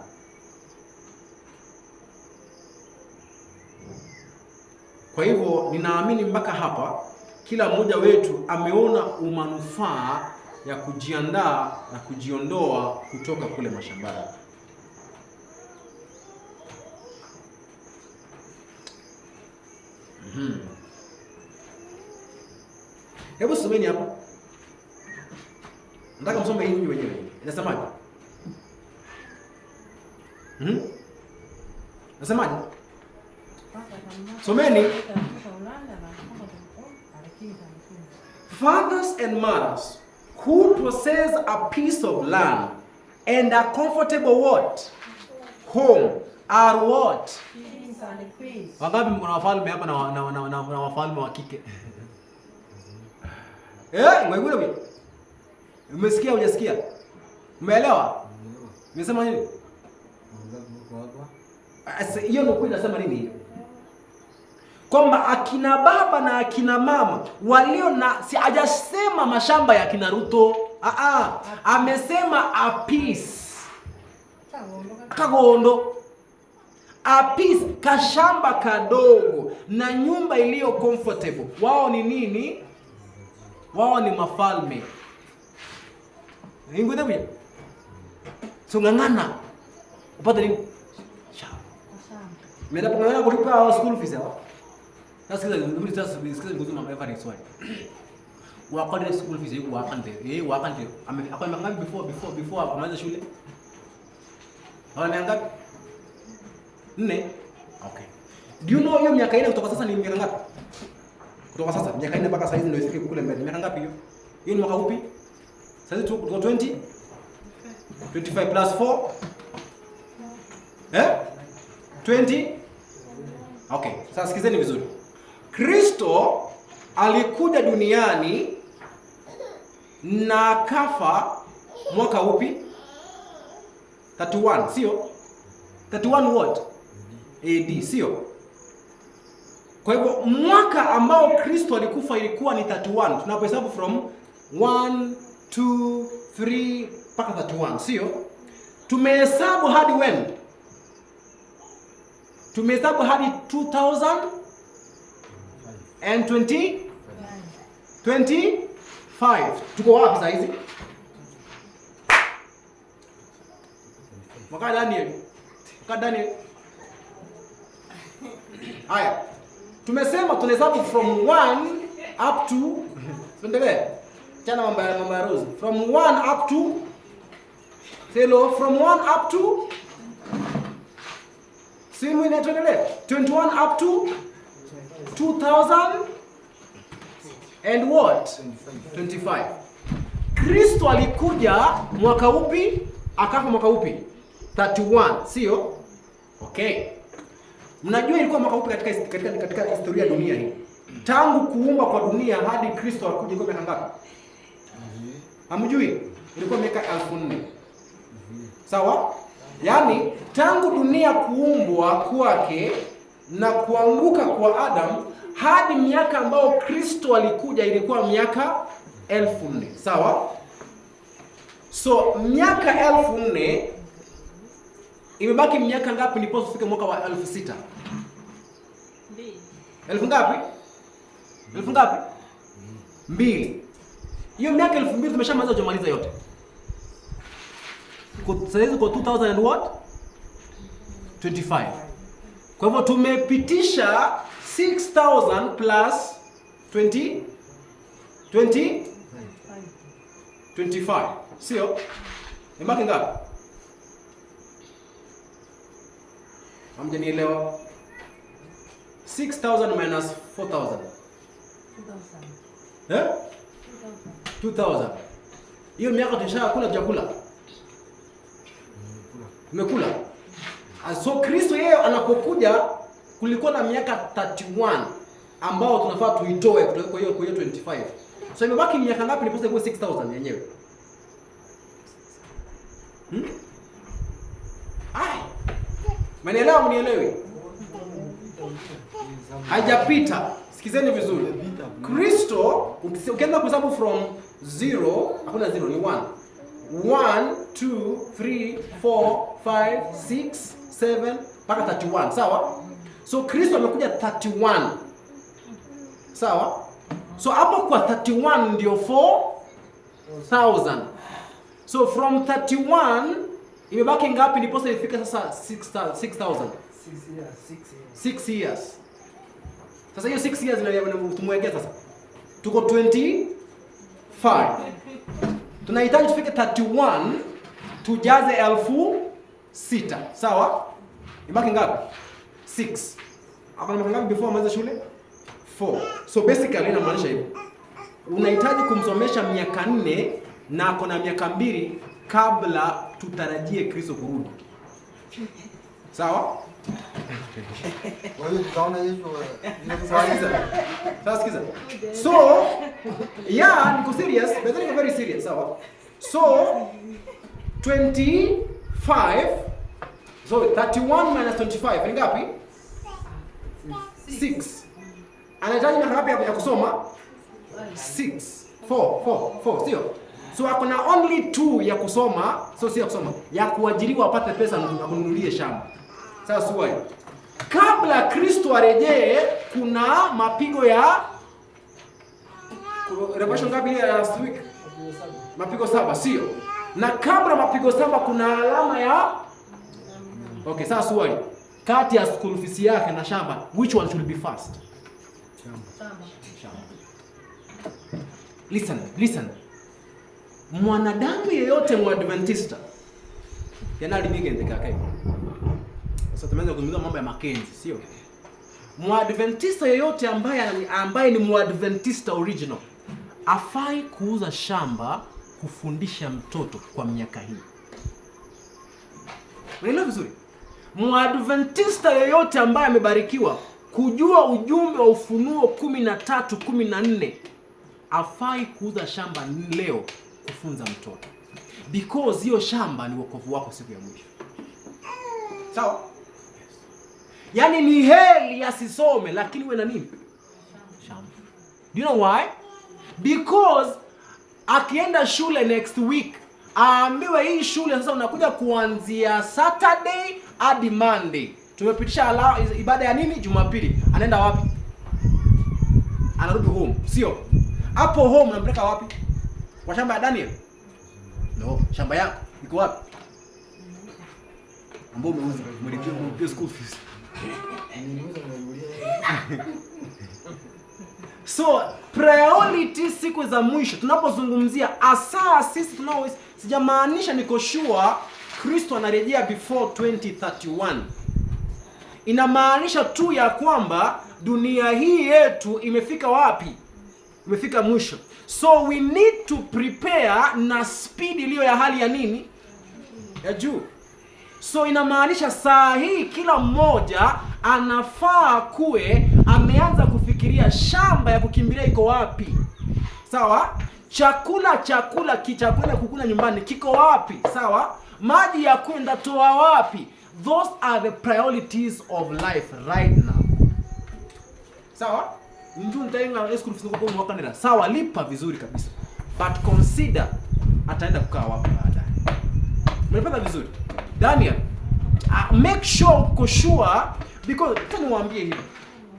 Kwa hivyo ninaamini mpaka hapa kila mmoja wetu ameona umanufaa ya kujiandaa na kujiondoa kutoka kule mashambani. Hebu someni hapa. Nataka msome hii wenyewe. Inasemaje? Nasemaje? Someni. Fathers and mothers who possess a piece of land and a comfortable what? Home are what? Wangapi mko na wafalme hapa na wafalme wa kike? Ngwegule. Umesikia hujasikia? Umeelewa? Nimesema nini? Hiyo ndio kweli nasema nini hiyo? Kwamba akina baba na akina mama walio na, si hajasema mashamba ya kina Ruto. Amesema a piece. Kagondo. A piece, kashamba kadogo na nyumba iliyo comfortable. Wao ni nini? Wao ni mafalme. Ingwe dabi. So ngangana. Upata nini? Shamba. Mimi napongana kulipa school fees hapo. Nasikiza nguzo mama Eva ni swali. Wakati school fees yuko wakati. Wakati. Hapa ngapi before anaanza shule? Wana ngapi? 4. Okay. Do you know hiyo miaka 4 kutoka sasa ni miaka ngapi? Kutoka sasa miaka 4 mpaka sasa hizi ndio ifike kule mbele. Miaka ngapi hiyo? Hiyo ni mwaka upi? Sasa tuko 20? 25 plus 4? 20? Okay, sasa sikizeni vizuri. Kristo alikuja duniani na kafa mwaka upi? 31, sio? 31 what? AD, sio? Kwa hivyo mwaka ambao Kristo alikufa ilikuwa ni 31. Tunapohesabu from 1, 2, 3 mpaka 31, sio? Tumehesabu hadi when? Tumehesabu hadi 2025. Tuko wapi sasa hizi? Mwaka Daniel. Haya. Tumesema tunahesabu from 1 up to tuendelee. Chana mambo ya Rose. From 1 up to hello, from 1 up to simu inaendelea. 21 up to 2000 and what? 25. Kristo alikuja mwaka upi? Akafa mwaka upi? 31, sio? Okay. Mnajua ilikuwa mwaka upi katika historia ya dunia hii? Tangu kuumba kwa dunia hadi Kristo alikuja ilikuwa miaka ngapi? Hamjui? Ilikuwa miaka 4000. Sawa? Yaani tangu dunia kuumbwa kwake na kuanguka kwa Adam hadi miaka ambao Kristo alikuja ilikuwa miaka 4000. Sawa? So miaka 4000 imebaki miaka ngapi ndipo tufike mwaka wa 6000? 1000 ngapi? 1000 ngapi? 2. Hiyo miaka 2000 tumeshamaliza kujumaliza yote. Sasa hizo kwa 2000 and what? 25. Kwa hivyo tumepitisha 6000 plus 25. Sio? Imebaki ngapi? Hamjanielewa? 6,000 minus 4,000. 2,000. Hiyo miaka tushakula chakula. Tumekula. So Kristo yeye anapokuja kulikuwa na miaka 31 ambao tunafaa tuitoe kutoka kwa hiyo 25. So imebaki miaka ngapi ndipo ikuwe 6,000 yenyewe? Mnielewa mnielewi? Hajapita. Sikizeni vizuri. Kristo ukianza kuhesabu from 0, hakuna 0 ni 1. 1 2 3 4 5 6 7 mpaka 31, sawa? So Kristo amekuja 31. Sawa? So hapo kwa 31 ndio 4,000. So from 31 imebaki ngapi ndipo sasa ifike sasa 6,000? 6 years. Sasa hiyo 6 years ndio tumwekea sasa. Tuko 25. Tunahitaji tufike 31 tujaze 6,000. Sawa? Imebaki ngapi? 6. Hapa ni ngapi before mwanzo shule? 4. So basically inamaanisha hivi. Unahitaji kumsomesha miaka 4 na ako na miaka 2 kabla tutarajie Kristo kurudi. Sawa? Kwa hiyo tutaona Yesu Sasa sikiza. So, yeah, niko serious, but niko very serious, sawa? So, 25, so 31 minus 25 ni ngapi? 6. Anahitaji miaka ngapi ya kusoma? 6. 4, sio? So akona only 2 ya kusoma, so si ya kusoma, ya kuajiriwa apate pesa na kununulie shamba. Sasa swali. Kabla Kristo arejee kuna mapigo ya Revelation ngapi ya last week? Mapigo 7, sio? Na kabla mapigo 7 kuna alama ya okay, sasa swali. Kati ya school fees yake na shamba, which one should be first? Shamba. Listen. Mwanadamu yeyote Mwadventista yanalibige ndikake. Sasa tumeanza kuzungumza mambo ya Mackenzie, sio? Mwadventista yeyote ambaye ni Mwadventista original afai kuuza shamba kufundisha mtoto kwa miaka hii. Unaelewa vizuri? Mwadventista yeyote ambaye amebarikiwa kujua ujumbe wa Ufunuo 13:14 afai kuuza shamba leo kufunza mtoto. Because hiyo shamba ni wokovu wako siku ya mwisho. Sawa? Yes. Yaani ni heri asisome lakini uwe na nini? Shamba. Do you know why? Because akienda shule next week, aambiwe hii shule sasa unakuja kuanzia Saturday hadi Monday. Tumepitisha ibada ya nini? Jumapili. Anaenda wapi? Anarudi home, sio? Hapo home unampeleka wapi? Kwa shamba ya Daniel? No, shamba yako iko wapi? Ambao umeuza, mlipia school fees. So, priority siku za mwisho tunapozungumzia asa sisi sijamaanisha niko sure Kristo anarejea before 2031. Inamaanisha tu ya kwamba dunia hii yetu imefika wapi? Imefika mwisho. So we need to prepare na speed iliyo ya hali ya nini? Ya juu. So inamaanisha saa hii kila mmoja anafaa kuwe ameanza kufikiria shamba ya kukimbilia iko wapi. Sawa? Chakula kichakwenda kukula nyumbani kiko wapi? Sawa? Maji ya kwenda toa wapi? Those are the priorities of life right now. Sawa? Mtu nitaenga esku kufunga kwa mwaka nenda. Sawa, lipa vizuri kabisa. But consider ataenda kukaa wapi baadaye. Mnapata vizuri? Daniel, make sure uko sure because niwaambie hivi.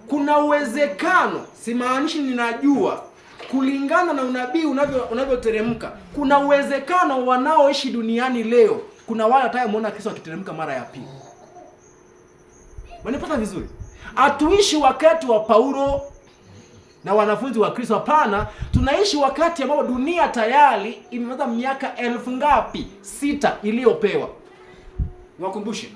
Kuna uwezekano, simaanishi ninajua, kulingana na unabii unavyoteremka, kuna uwezekano wanaoishi duniani leo, kuna wale watakayemuona Kristo akiteremka mara ya pili. Mnapata vizuri? Hatuishi wakati wa Paulo na wanafunzi wa Kristo, hapana. Tunaishi wakati ambao dunia tayari imemaliza miaka 1000 ngapi? 6 iliyopewa. Niwakumbushe.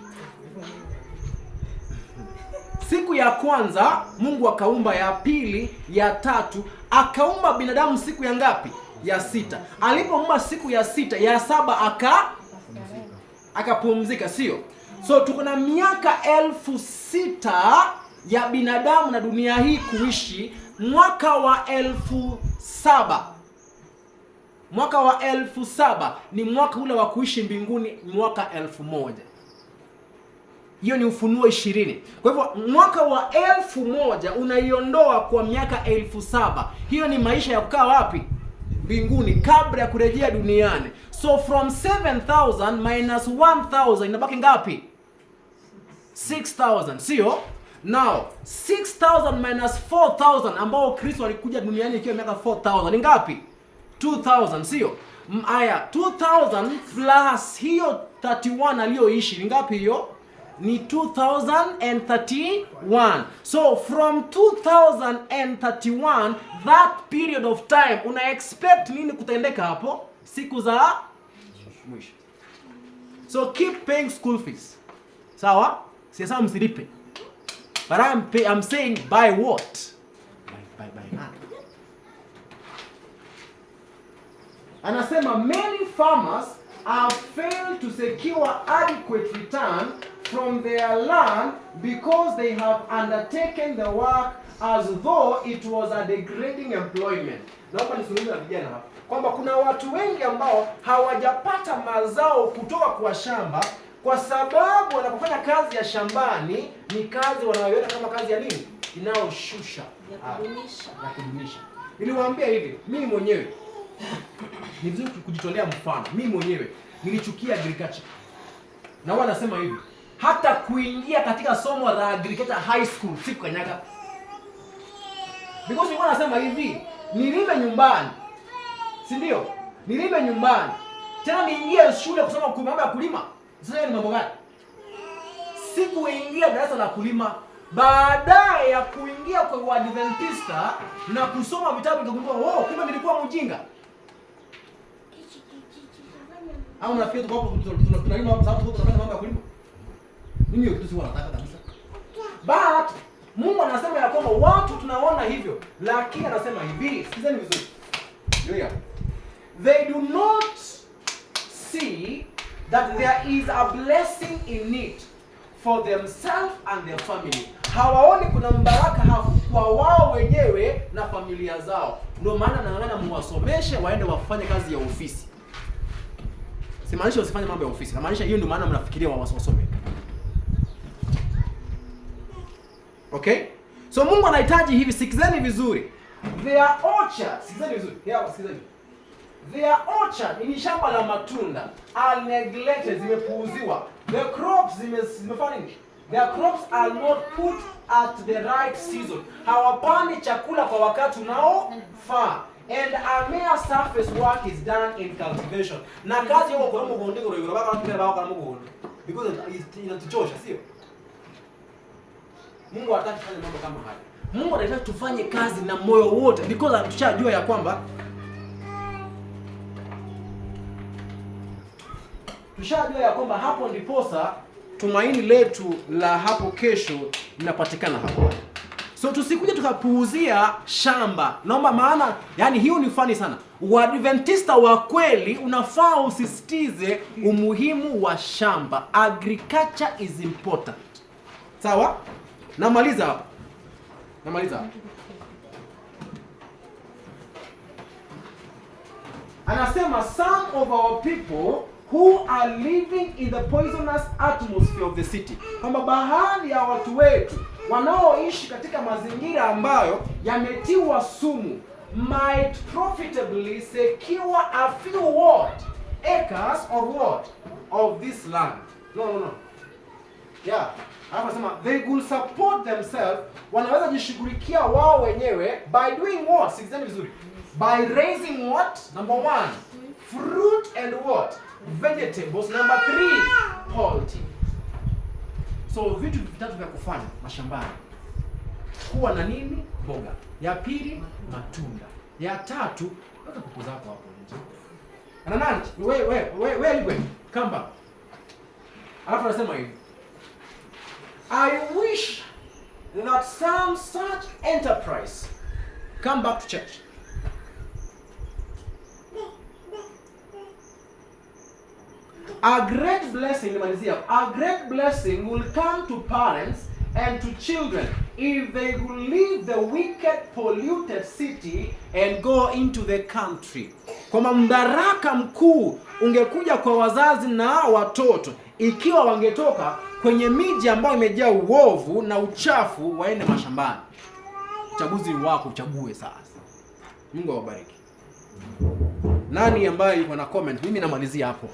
siku ya kwanza Mungu akaumba, ya pili, ya tatu, akaumba binadamu siku ya ngapi? Ya sita. Alipoumba siku ya sita, ya saba akapumzika, sio? So tuko na miaka 6,000 ya binadamu na dunia hii kuishi. Mwaka wa 7,000, mwaka wa 7,000 ni mwaka ule wa kuishi mbinguni, mwaka 1,000. Hiyo ni Ufunuo 20. Kwa hivyo mwaka wa 1,000 unaiondoa kwa miaka 7,000. Hiyo ni maisha ya kukaa wapi? Mbinguni, kabla ya kurejea duniani. So from 7,000 minus 1,000 inabaki ngapi? 6,000, sio? Now 6,000 minus 4,000 ambao Kristo alikuja duniani ikiwa miaka 4,000 ni ngapi? 2,000, sio? Aya, 2,000 plus hiyo 31 aliyoishi ni ngapi hiyo? Ni 2,031. So from 2,031, that period of time, una expect nini kutendeka hapo? Siku za mwisho. So keep paying school fees. Sawa? Sasa msilipe. But I'm saying by what? By none. Anasema many farmers have failed to secure adequate return from their land because they have undertaken the work as though it was a degrading employment. Naomba nisuluhishe na vijana hapa kwamba kuna watu wengi ambao hawajapata mazao kutoka kwa shamba kwa sababu wanapofanya kazi ya shambani ni kazi wanayoiona kama kazi ya nini? Inayoshusha, ya kudumisha. Niliwaambia hivi, mimi mwenyewe ni vizuri kujitolea mfano. Mimi mwenyewe nilichukia agriculture. Na wao nasema hivi, hata kuingia katika somo la agriculture high school sikukanyaga. Because nilikuwa nasema hivi, nilime nyumbani. Si ndio? Nilime nyumbani. Tena niingie shule kusoma mambo ya kulima. Sasa ni mambo gani? Sikuingia darasa la kulima. Baadaye ya kuingia kwa Waadventista na kusoma vitabu nikagundua, oh, kumbe nilikuwa mjinga. Au nafikiri tuko hapo tunalima hapo sababu tunafanya mambo ya kulima. Mimi hiyo kitu si wanataka kabisa. But Mungu anasema ya kwamba watu tunaona hivyo, lakini anasema hivi, sikizeni vizuri. Ndio. They do not see that there is a blessing in it for themselves and their family. Hawaoni kuna mbaraka hapo kwa wao wenyewe na familia zao. Ndio maana naangana muwasomeshe waende wafanye kazi ya ofisi. Simaanisha usifanye mambo ya ofisi. Namaanisha hiyo ndio maana mnafikiria wasome. Okay? So Mungu anahitaji hivi, sikizeni vizuri. Their orchard, sikizeni vizuri. Sikizeni. Their orchard ni shamba la matunda are neglected, zimepuuziwa. The crops zimefanya nini? Their crops are not put at the right season. Hawapandi chakula kwa wakati unaofaa. And a mere surface work is done in cultivation. Na kazi yao kwa Mungu ndiko ndio baba watu wao kwa Mungu. Because inatuchosha, sio? Mungu hataki kufanya mambo kama haya. Mungu anataka tufanye kazi na moyo wote because anatushajua ya kwamba hapo ndiposa tumaini letu la hapo kesho linapatikana hapo. So tusikuje tukapuuzia shamba. Naomba maana, yani hiyo ni fani sana. Waadventista wa kweli unafaa usisitize umuhimu wa shamba. Agriculture is important. Sawa? Namaliza hapa. Anasema some of our people who are living in the poisonous atmosphere of the city. Kwamba baadhi ya watu wetu wanaoishi katika mazingira ambayo yametiwa sumu might profitably secure a few what? Acres of what? Of this land. No. Yeah. Hapa sema they will support themselves, wanaweza jishughulikia wao wenyewe by doing what? Sikizeni vizuri. By raising what? Number 1, fruit and what? Vegetables. Number 3, poultry. So vitu vitatu vya kufanya mashambani. Kuwa na nini? Mboga. Ya pili, matunda. Ya tatu, weka kuku zako hapo nje. Ana nani? Wewe come back. Alafu anasema hivi. I wish that some such enterprise come back to church. A great blessing, a great blessing will come to parents and to children if they will leave the wicked, polluted city and go into the country. Kwamba mbaraka mkuu ungekuja kwa wazazi na watoto ikiwa wangetoka kwenye miji ambayo imejaa uovu na uchafu waende mashambani. Uchaguzi wako, uchague sasa. Mungu awabariki. Nani ambaye yuko na comment? Mimi namalizia hapo.